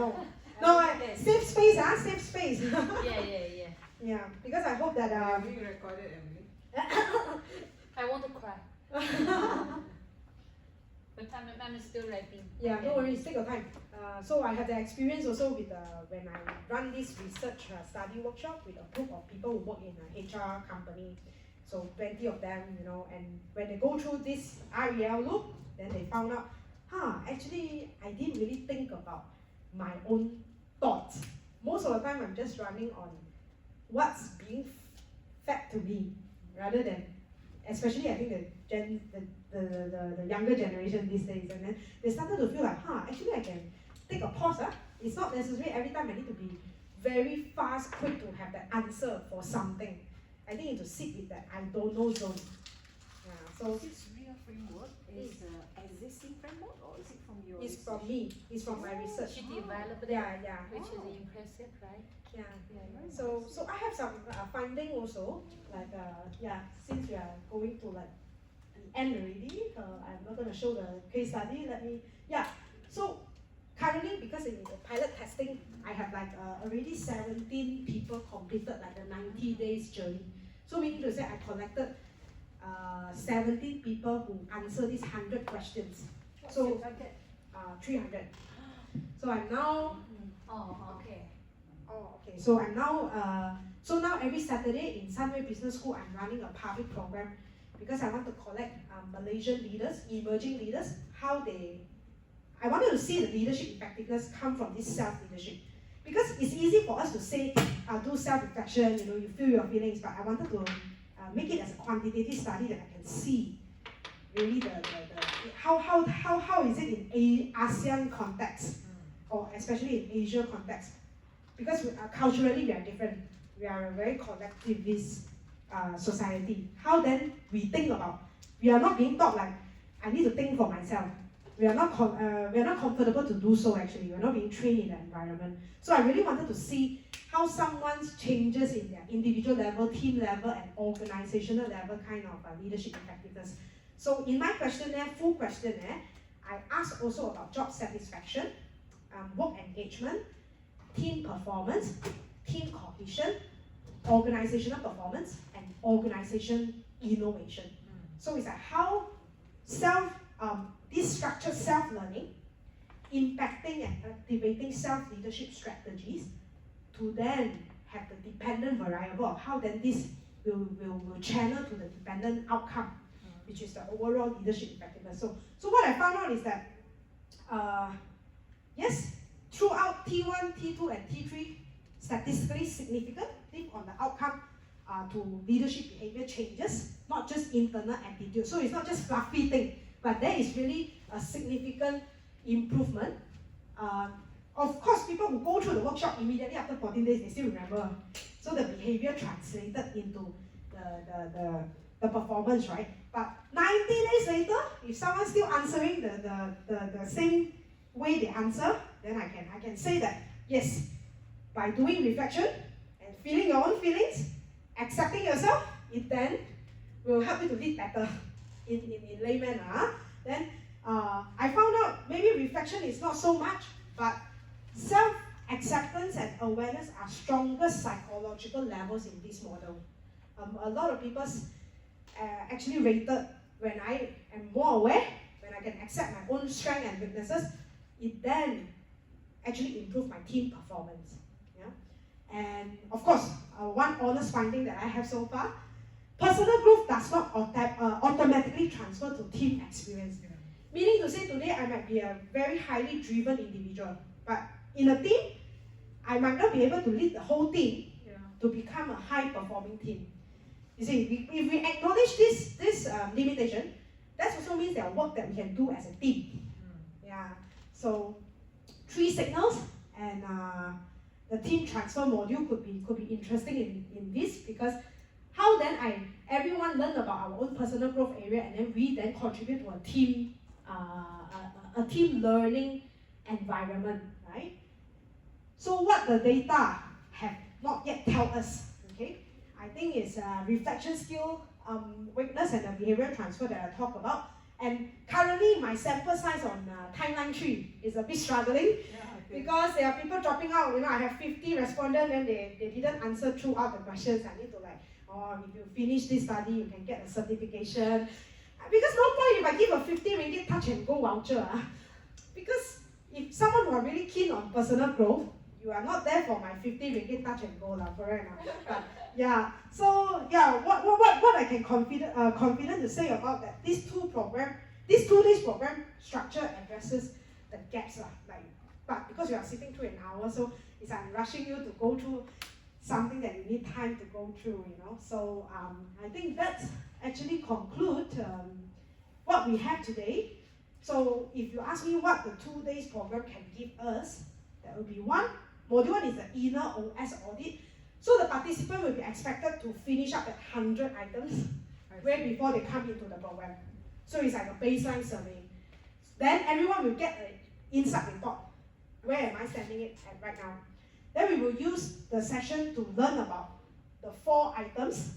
No, safe space, safe space. Yeah. Yeah, because I hope that being recorded, Emily. I want to cry. But I'm still writing. Yeah, no worries, take your time. So I had the experience also with when I run this research study workshop with a group of people who work in an HR company. So plenty of them, and when they go through this R.E.A.L loop, then they found out, actually I didn't really think about my own thoughts. Most of the time I'm just running on what's being fed to me, rather than, especially I think the younger generation these days, and then they started to feel like, actually I can take a pause. It's not necessary every time I need to be very fast, quick to have the answer for something. I think you need to sit with that I don't know zone. So Is this R.E.A.L framework is existing framework or is it from your it's research? from me, it's from my research. She developed it, Yeah. which is impressive, right? Yeah. Yeah. So I have some finding also, like since we are going to like the end already, I'm not going to show the case study. So currently, because in the pilot testing, I have like already 17 people completed like the 90 days journey. So meaning to say I collected 17 people who answer these 100 questions. What's So your target? 300. So I'm now. Oh, okay. Oh, okay. So I'm now, so now every Saturday in Sunway Business School, I'm running a public program because I want to collect Malaysian leaders, emerging leaders, I wanted to see the leadership effectiveness come from this self-leadership. Because it's easy for us to say, do self-reflection, you feel your feelings, but I wanted to make it as a quantitative study that I can see really how is it in ASEAN context, or especially in Asia context. Because culturally we are different. We are a very collectivist society. How then we think about? We are not being taught like, I need to think for myself. We are not comfortable to do so actually. We are not being trained in that environment. So I really wanted to see how someone's changes in their individual level, team level, and organizational level kind of leadership effectiveness. So in my questionnaire, full questionnaire, I asked also about job satisfaction, work engagement, team performance, team cohesion, organizational performance, and organization innovation. So it's like how this structured self-learning impacting and activating self-leadership strategies to then have the dependent variable of how then this will channel to the dependent outcome, which is the overall leadership effectiveness. So what I found out is that yes, throughout T1, T2, and T3, statistically significant on the outcome to leadership behavior changes, not just internal attitude. So it's not just fluffy thing, but there is really a significant improvement. Of course, people who go through the workshop immediately after 14 days, they still remember. So the behavior translated into the performance, right? But 90 days later, if someone's still answering the same way they answer, then I can say that, yes, by doing reflection and feeling your own feelings, accepting yourself, it then will help you to lead better in layman. Then I found out maybe reflection is not so much, but self-acceptance and awareness are stronger psychological levels in this model. A lot of people actually rated when I am more aware, when I can accept my own strengths and weaknesses, it then actually improves my team performance. And of course, one honest finding that I have so far, personal growth does not automatically transfer to team experience. Meaning to say today I might be a very highly driven individual, but in a team, I might not be able to lead the whole team to become a high performing team. You see, if we acknowledge this limitation, that also means there are work that we can do as a team. So 3 signals and the team transfer module could be interesting in this, because how then everyone learn about our own personal growth area, and then we then contribute to a team learning environment, right? So what the data have not yet tell us, okay? I think it's reflection skill, weakness, and the behavioral transfer that I talk about. And currently my sample size on timeline 3 is a bit struggling, because there are people dropping out. I have 50 respondents and they didn't answer throughout the questions. I need to if you finish this study, you can get a certification. Because no point if I give a 50 ringgit touch and go voucher. Because if someone who are really keen on personal growth, you are not there for my 50 ringgit touch and go, correct? But what I can confident to say about that, these 2 programs This 2 days program structure addresses the gaps lah. But because you are sitting through an hour, so it's I'm rushing you to go through something that you need time to go through, you know. So I think that's actually conclude what we have today. So if you ask me what the 2 days program can give us, that will be one. Module 1 is the inner OS audit. So the participant will be expected to finish up at 100 items way before they come into the program. So it's like a baseline survey. Then everyone will get an insight report. Where am I standing it at right now? Then we will use the session to learn about the 4 items,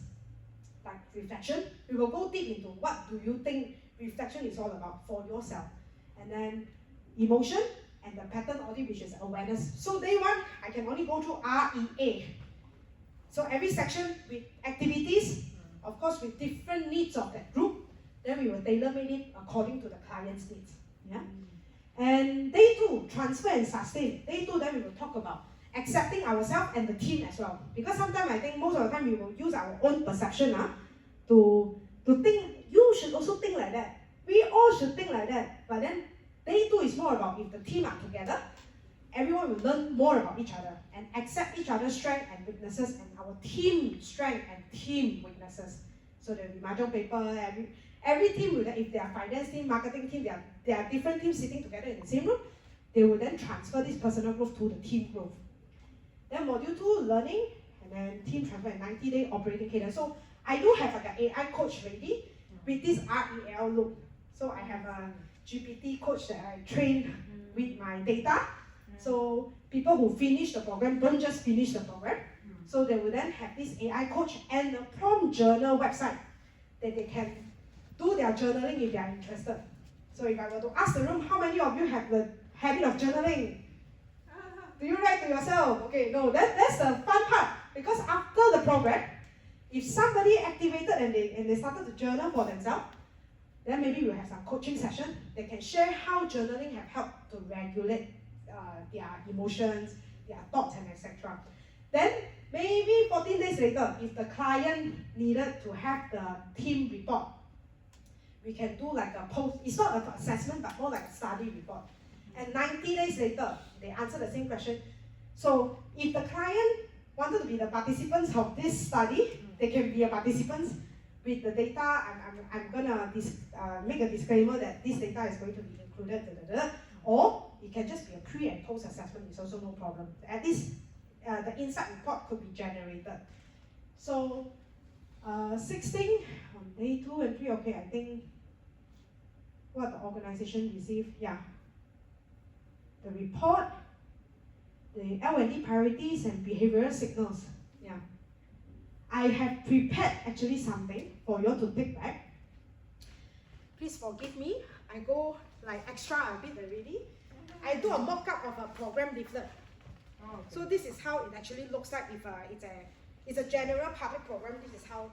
like reflection. We will go deep into what do you think reflection is all about for yourself. And then emotion and the pattern audit, which is awareness. So day 1, I can only go through R.E.A.L. So every section with activities, of course with different needs of that group, then we will tailor-make it according to the client's needs. Yeah? And day 2, transfer and sustain. Day 2, then we will talk about accepting ourselves and the team as well. Because sometimes I think most of the time we will use our own perception to think, you should also think like that. We all should think like that. But then day 2 is more about if the team are together, everyone will learn more about each other and accept each other's strengths and weaknesses and our team strength and team weaknesses. So there will be mahjong paper, every team will, if they are finance team, marketing team, there are different teams sitting together in the same room, they will then transfer this personal growth to the team growth. Then module 2, learning, and then team transfer and 90-day operating cadence. So I do have like an AI coach ready with this R.E.A.L look. So I have a GPT coach that I trained with my data. So people who finish the program don't just finish the program. So they will then have this AI coach and a prompt journal website that they can do their journaling if they are interested. So if I were to ask the room, how many of you have the habit of journaling? Do you write to yourself? Okay, no, that's the fun part. Because after the program, if somebody activated and they started to journal for themselves, then maybe we'll have some coaching session. They can share how journaling have helped to regulate their emotions, their thoughts, and etc. Then maybe 14 days later, if the client needed to have the team report, we can do like a post, it's not an assessment, but more like a study report. And 90 days later, they answer the same question. So if the client wanted to be the participants of this study, they can be a participants with the data. I'm gonna make a disclaimer that this data is going to be included, or it can just be a pre and post assessment, it's also no problem. At least the insight report could be generated. So 16 on day 2 and 3, okay, I think what the organization received, yeah. The report, the L&D priorities and behavioral signals, yeah. I have prepared actually something for you all to take back. Please forgive me, I go like extra a bit already. I do a mock-up of a program leaflet. Oh, okay. So this is how it actually looks like if it's a general public program. This is how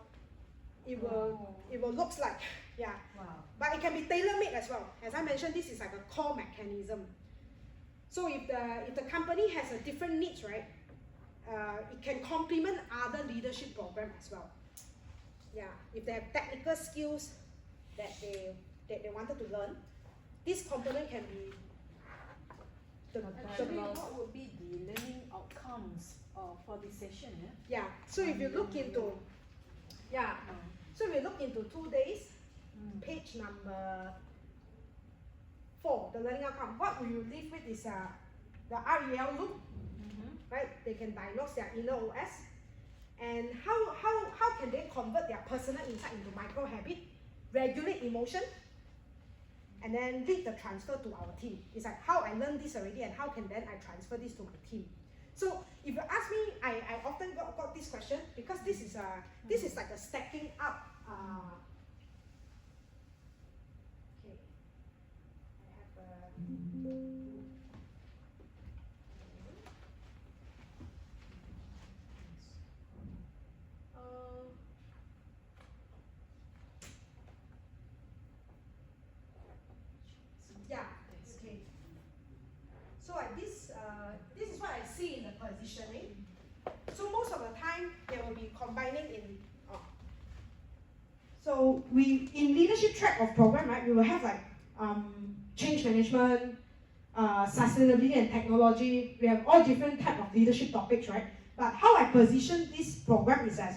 it will looks like. Yeah. Wow. But it can be tailor-made as well. As I mentioned, this is like a core mechanism. So if the company has a different needs, right, it can complement other leadership programs as well. Yeah. If they have technical skills that they wanted to learn, this component can be Actually, what would be the learning outcomes for this session? Yeah. So if you look into, yeah. So if you look into 2 days, page number 4, the learning outcome. What will you leave with is the R.E.A.L loop, right? They can diagnose their inner OS, and how can they convert their personal insight into micro habit, regulate emotion, and then lead the transfer to our team. It's like how I learned this already and how can then I transfer this to my team. So if you ask me, I often got this question because this is like a stacking up. Okay, I have yeah, okay. So like this is what I see in the positioning. So most of the time they will be combining in So we, in leadership track of program, right, we will have like change management, sustainability and technology. We have all different type of leadership topics, right? But how I position this program is as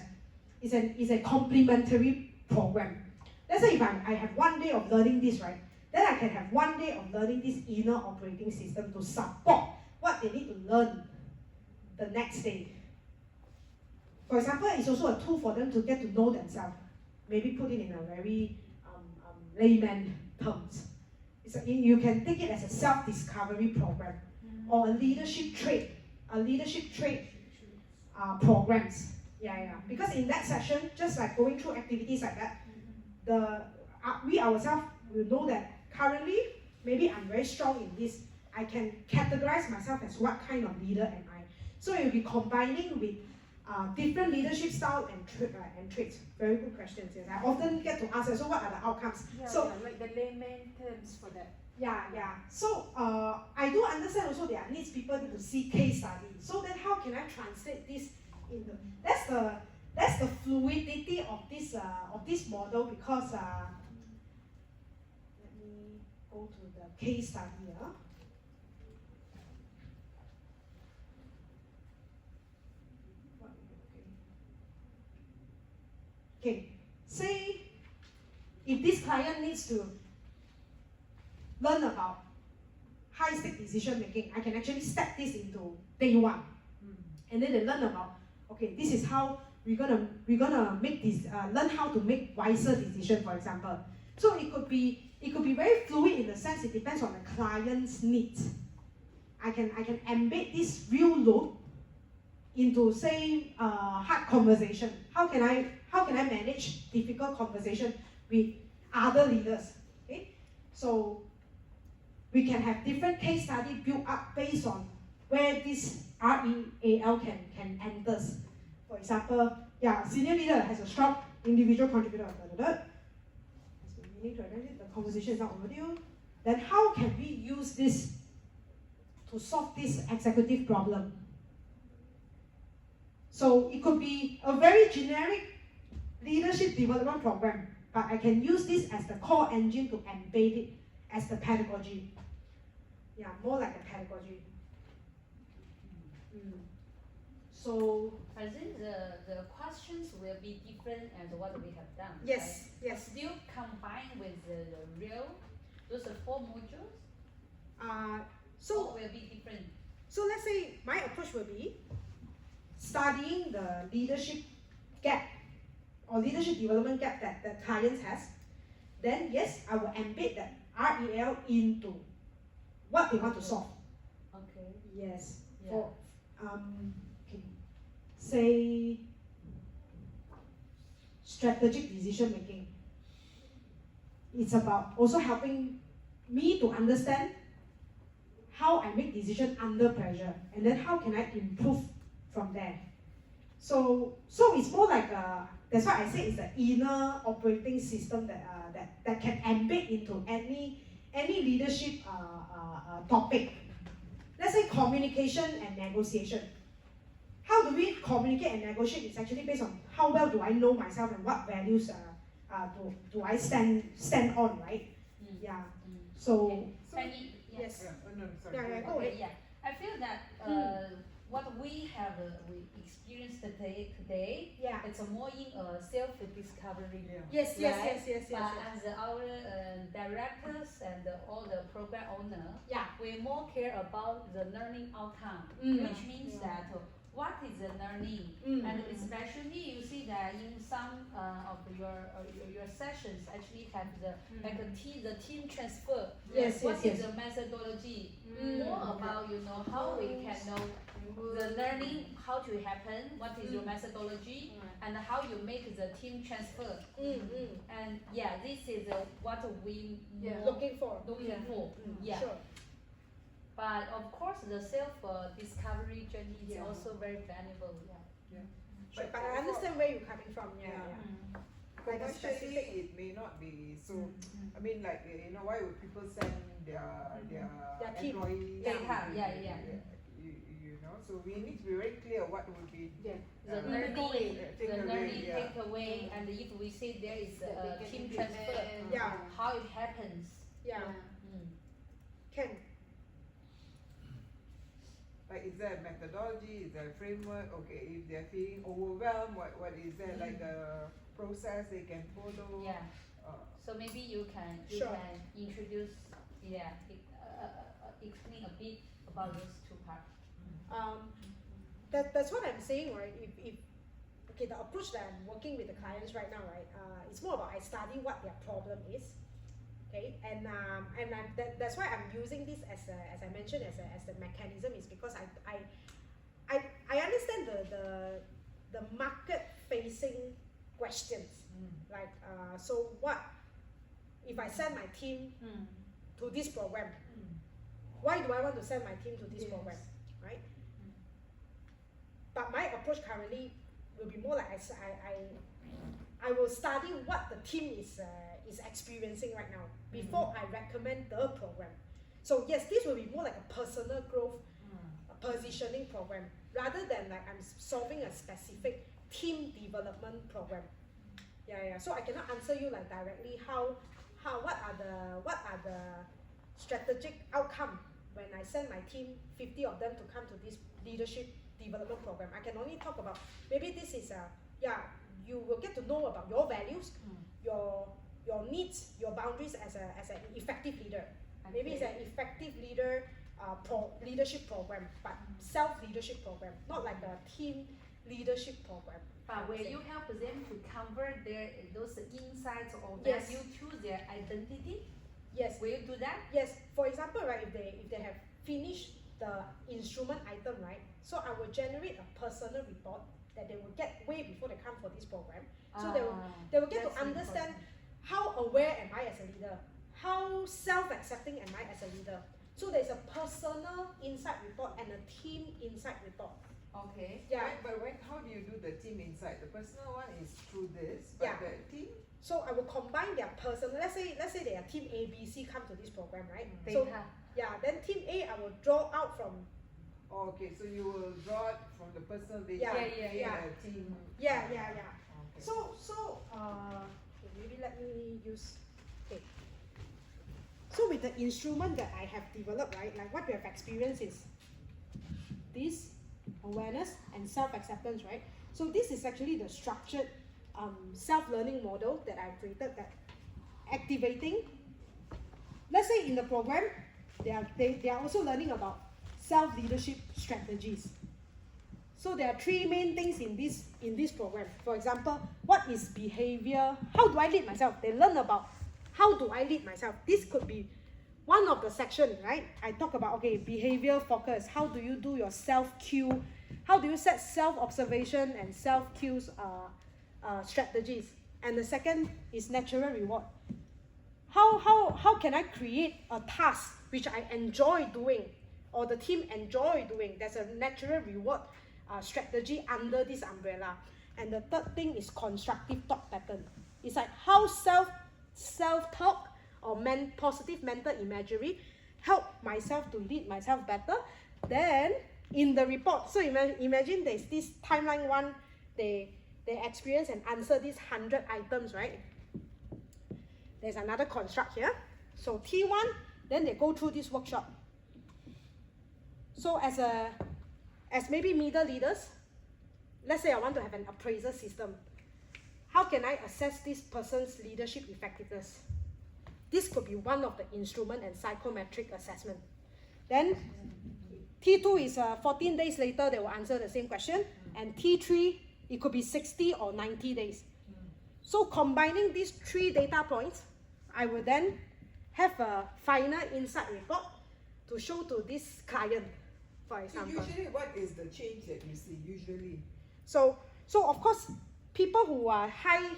is a complementary program. Let's say if I have 1 day of learning this, right, then I can have 1 day of learning this inner operating system to support what they need to learn the next day. For example, it's also a tool for them to get to know themselves. Maybe put it in a very layman terms. You can take it as a self-discovery program or a leadership trait programs. Yeah. Because in that session, just like going through activities like that, we ourselves will know that currently, maybe I'm very strong in this. I can categorize myself as what kind of leader am I. So you'll be combining with different leadership style and traits. Very good questions. Yes. I often get to ask, so what are the outcomes? Like the layman terms for that. Yeah. So I do understand also there needs people to see case study. So then how can I translate this into? That's the fluidity of this model, because let me go to the case study. Okay, say if this client needs to learn about high-stake decision making, I can actually step this into day 1, and then they learn about, okay, this is how we're gonna make this, learn how to make wiser decision, for example. So it could be very fluid in the sense it depends on the client's needs. I can embed this real load into, say, hard conversation. How can I manage difficult conversation with other leaders? Okay, so we can have different case study built up based on where this R.E.A.L can enter. For example, senior leader has a strong individual contributor. Has been meaning to identify the conversation is not overdue. Then how can we use this to solve this executive problem? So it could be a very generic leadership development program, but I can use this as the core engine to embed it as the pedagogy. Yeah, more like a pedagogy. So I think the questions will be different as what we have done. yes, right? yes. Still combined with the R.E.A.L, those are 4 modules. So will be different. So let's say my approach will be studying the leadership gap or leadership development gap that the clients has. Then yes, I will embed that R.E.A.L into what they want to solve. Okay. Yes. Yeah. For say strategic decision making. It's about also helping me to understand how I make decisions under pressure, and then how can I improve from there. So it's more like that's why I say it's the inner operating system that can embed into any leadership topic. Let's say communication and negotiation. How do we communicate and negotiate? It's actually based on how well do I know myself and what values do I stand on, right? Yeah. So yes. Sorry. Go ahead. Yeah. I feel that what we have we experienced today, Yeah. it's more in self-discovery. Yes. But as our directors and all the program owner, we more care about the learning outcome, which means that what is the learning, and especially you see that in some of your sessions actually have the the team transfer. What is the methodology? More about how we can know the learning, how to happen, what is your methodology, and how you make the team transfer. And this is what we Looking for. Yeah. Sure. But of course, the self-discovery journey is also very valuable. But I understand where you're coming from. Like a Commercially, specific. it may not be so. I mean, like why would people send their team. employees? Yeah. know, so we need to be very clear what would be the takeaway, learning yeah. takeaway, and if we say there is That a they can team implement. transfer, Yeah. how it happens. Yeah. Mm. Can. Like, is there a methodology? Is there a framework? Okay, if they're feeling overwhelmed, what is there like a process they can follow? Yeah. Uh, So maybe you can Sure. introduce, explain a bit about those two parts. That's what I'm saying, right? If okay, the approach that I'm working with the clients right now, right? It's more about I study what their problem is, okay, and that's why I'm using this as I mentioned as a mechanism, is because I understand the market facing questions, like so what if I send my team to this program? Why do I want to send my team to this program, right? But my approach currently will be more like I will study what the team is experiencing right now before I recommend the program. So yes, this will be more like a personal growth positioning program rather than like I'm solving a specific team development program. Yeah. So I cannot answer you like directly what are the strategic outcome when I send my team 50 of them to come to this leadership development program. I can only talk about maybe this is you will get to know about your values, your needs, your boundaries as an effective leader. Okay. Maybe it's an effective leader leadership program, but self-leadership program, not like a team leadership program. But will you help them to convert those insights or Yes. value to their identity? Yes. Will you do that? Yes. For example, right, if they have finished the instrument item, right, so I will generate a personal report that they will get way before they come for this program. So they will get to understand how aware am I as a leader, how self-accepting am I as a leader. So there's a personal insight report and a team insight report. Okay. Yeah. But how do you do the team insight? The personal one is through this, but Yeah. the team? So I will combine their personal. Let's say they are team A, B, C come to this program, right? So Data. yeah, then team A I will draw out from Oh, okay, so you will draw it from the personal data. Yeah, create yeah. a team. yeah. Okay. So okay, maybe let me use okay. So with the instrument that I have developed, right, like what we have experienced is this awareness and self-acceptance, right? So this is actually the structured self-learning model that I've created, that activating. Let's say in the program, they are also learning about self-leadership strategies. So there are three main things in this program. For example, what is behavior? How do I lead myself? They learn about how do I lead myself. This could be one of the sections, right? I talk about, okay, behavior focus. How do you do your self-cue? How do you set self-observation and self-cues strategies? And the second is natural reward. How can I create a task which I enjoy doing or the team enjoy doing? There's a natural reward strategy under this umbrella. And the third thing is constructive thought pattern. It's like how self-talk or positive mental imagery help myself to lead myself better. Then in the report, so imagine there's this timeline one, they experience and answer these 100 items, right? There's another construct here. So T1, then they go through this workshop. So as maybe middle leaders, let's say I want to have an appraisal system. How can I assess this person's leadership effectiveness? This could be one of the instrument and psychometric assessment. Then T2 is 14 days later, they will answer the same question. And T3, it could be 60 or 90 days. So combining these three data points, I will then have a final insight report to show to this client, for So example. usually what is the change that you see usually? So of course, people who are highly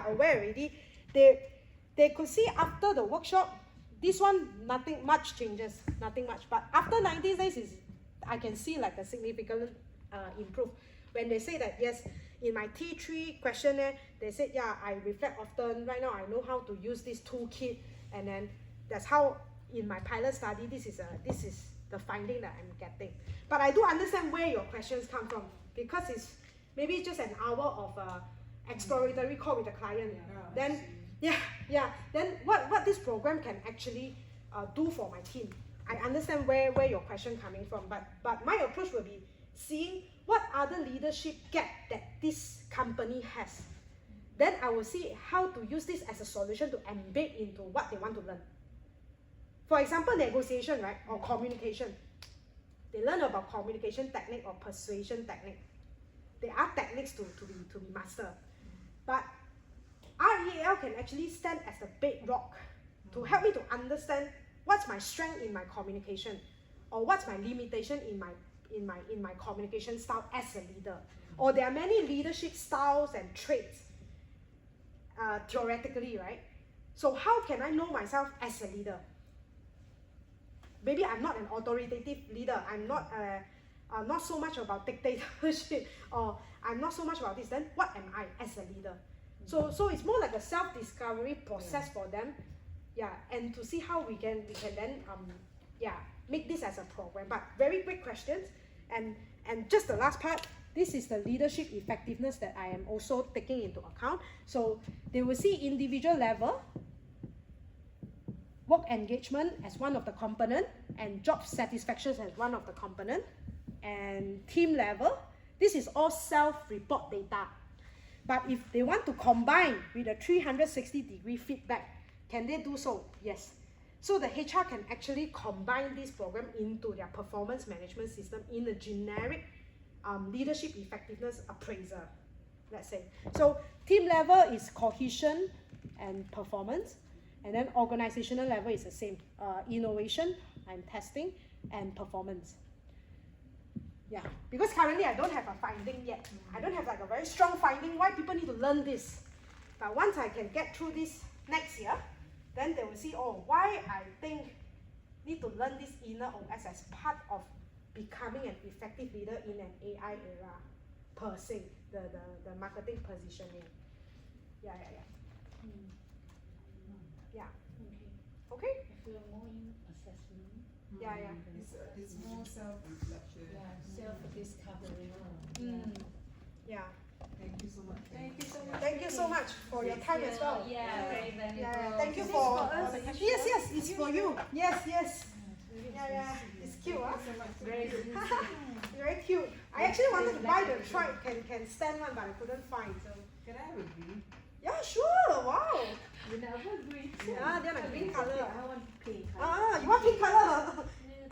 aware already, they could see after the workshop, this one nothing much changes, nothing much. But after 90 days, I can see like a significant improve. When they say that yes, in my T3 questionnaire, they said I reflect often. Right now, I know how to use this toolkit, and then that's how in my pilot study. This is the finding that I'm getting. But I do understand where your questions come from, because it's maybe just an hour of exploratory call with the client. Then then what this program can actually do for my team. I understand where your question coming from, but my approach will be seeing what other leadership gap that this company has. Then I will see how to use this as a solution to embed into what they want to learn. For example, negotiation, right, or communication. They learn about communication technique or persuasion technique. There are techniques to be mastered. But R.E.A.L can actually stand as a bedrock to help me to understand what's my strength in my communication, or what's my limitation in my communication style as a leader. Or there are many leadership styles and traits theoretically, right? So how can I know myself as a leader? Maybe I'm not an authoritative leader. I'm not so much about dictatorship, or I'm not so much about this. Then what am I as a leader? So it's more like a self-discovery process for them, and to see how we can then make this as a program. But very quick questions, and just the last part. This is the leadership effectiveness that I am also taking into account. So they will see individual level, work engagement as one of the component, and job satisfaction as one of the component, and team level. This is all self-report data. But if they want to combine with a 360-degree feedback, can they do so? Yes. So the HR can actually combine this program into their performance management system in a generic leadership effectiveness appraiser, let's say. So team level is cohesion and performance, and then organizational level is the same, innovation and testing and performance. Yeah, because currently I don't have a finding yet. I don't have like a very strong finding why people need to learn this. But once I can get through this next year, then they will see, oh, why I think need to learn this inner OS as part of becoming an effective leader in an AI era, per se, the marketing positioning. Yeah. Okay? I feel more in assessment. Yeah. It's more self-reflection. Self-discovery. Yeah. Thank you so much. Thank you so much for your time as well. Yeah, very valuable. Yeah, thank you This for is us. yes, it's for you. Yes. Yeah. It's cute, huh? Very good. Very cute. I actually wanted to buy the tribe can stand one, but I couldn't find. So Can I have a green? yeah, sure. Wow. You never agree. Yeah, they're like green color. I want pink. You want pink color?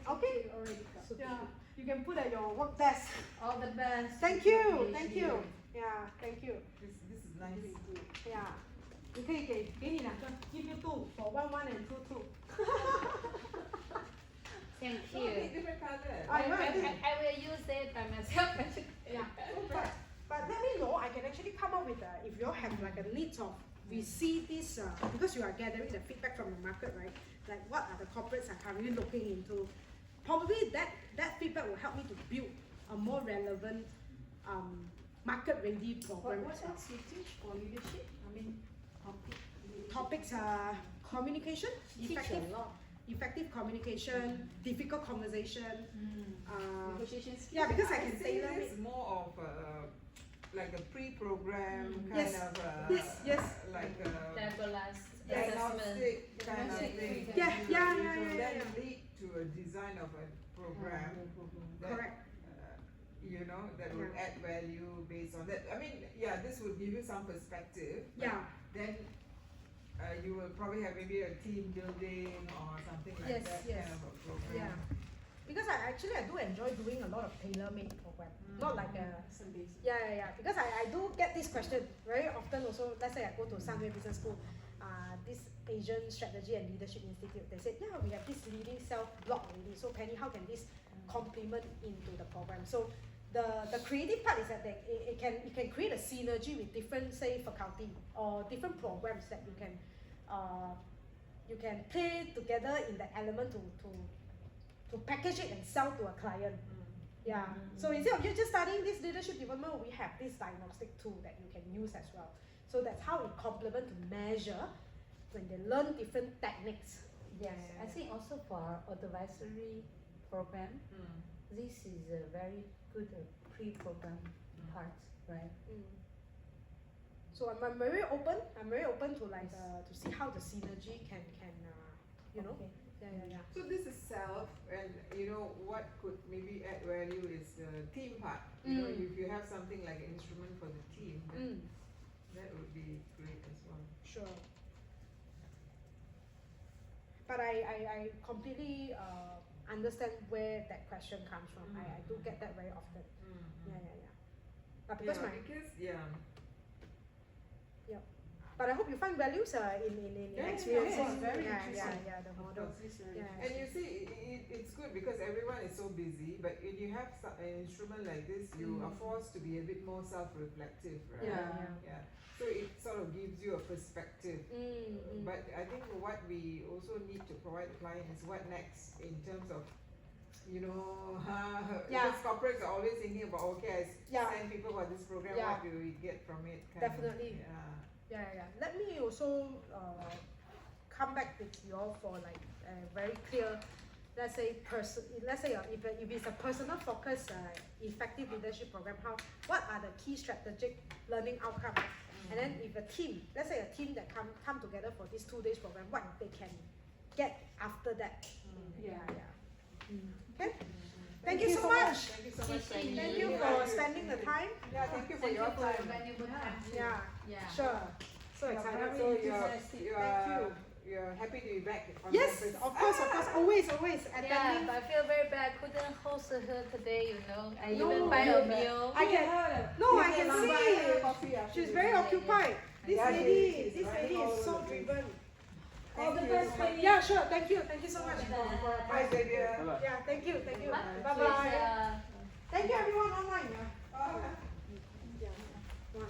Okay. Already got. Yeah. You can put at your work desk. All the best. Thank you. Yeah, thank you. This is nice. Yeah. 你可以给你两个 give you two for 1 and 2. Thank No, you. different color. I will use it by myself. Yeah. But let me know. I can actually come up with if you all have like a list of, we see this because you are gathering the feedback from the market, right? Like what are the corporates are currently looking into? Probably that feedback will help me to build a more relevant market-ready program. What else you teach for leadership? I mean, Topics are communication, teach a lot. effective communication, difficult conversation. Negotiation skills. Yeah, because I I can say tailor it's it. more of like a pre-program kind Yes. of Yes. like Diagnostic diagnostic kind of thing. Yeah. So then lead to a design of a program that, Correct. That will add value based on that. I mean, this will give you some perspective. but Yeah. Then you will probably have maybe a team building or something like Yes, that yes. kind of a program. Yeah. Because I do enjoy doing a lot of tailor-made program. Not like a Some basic. Yeah. Because I do get this question very often also. Let's say I go to Sunway Business School, this Asian Strategy and Leadership Institute. They said, we have this leading self block already. So Penny, how can this complement into the program? So the creative part is that it can create a synergy with different, say, faculty or different programs that you can play together in the element to package it and sell to a client. Yeah. So instead of you just studying this leadership development, we have this diagnostic tool that you can use as well. So that's how it complements to measure when they learn different techniques. Yes, I think also for advisory program, Mm. this is a very good pre-program part, right? So I'm very open. I'm very open to like to see how the synergy can you know. Okay. Yeah. So this is self, and you know what could maybe add value is the team part. You know, if you have something like an instrument for the team, then that would be great as well. Sure. But I completely understand where that question comes from. I do get that very often. Yeah. But because But I hope you find values in experiencing. Very the model. And you see, it's good because everyone is so busy. But when you have an instrument like this, you are forced to be a bit more self-reflective, right? Yeah. So it sort of gives you a perspective. But I think what we also need to provide the client is what next in terms of, you know, because corporates are always thinking about, okay, I send people for this program, what do we get from it? Definitely. Yeah. Let me also come back with you all for like very clear, let's say if it's a personal focus effective leadership program, what are the key strategic learning outcomes? And then if a team, let's say a team that come together for this 2 days program, what they can get after that. Okay? Thank you so much. Thank you so much. Thank you for spending the time. Yeah, thank you for your time. Yeah. Sure. So excited. So you're happy to be back on Yes, campus. of course, always attending. Yeah, but I feel very bad. Couldn't host her today, you know. I No, even buy a meal. I can see. She's very occupied. This lady is so driven. All the best, Penny. Yeah, sure. Thank you so much for Bye, Xavier. Yeah, thank you. Bye. Bye. Thank you everyone online. Bye. Yeah.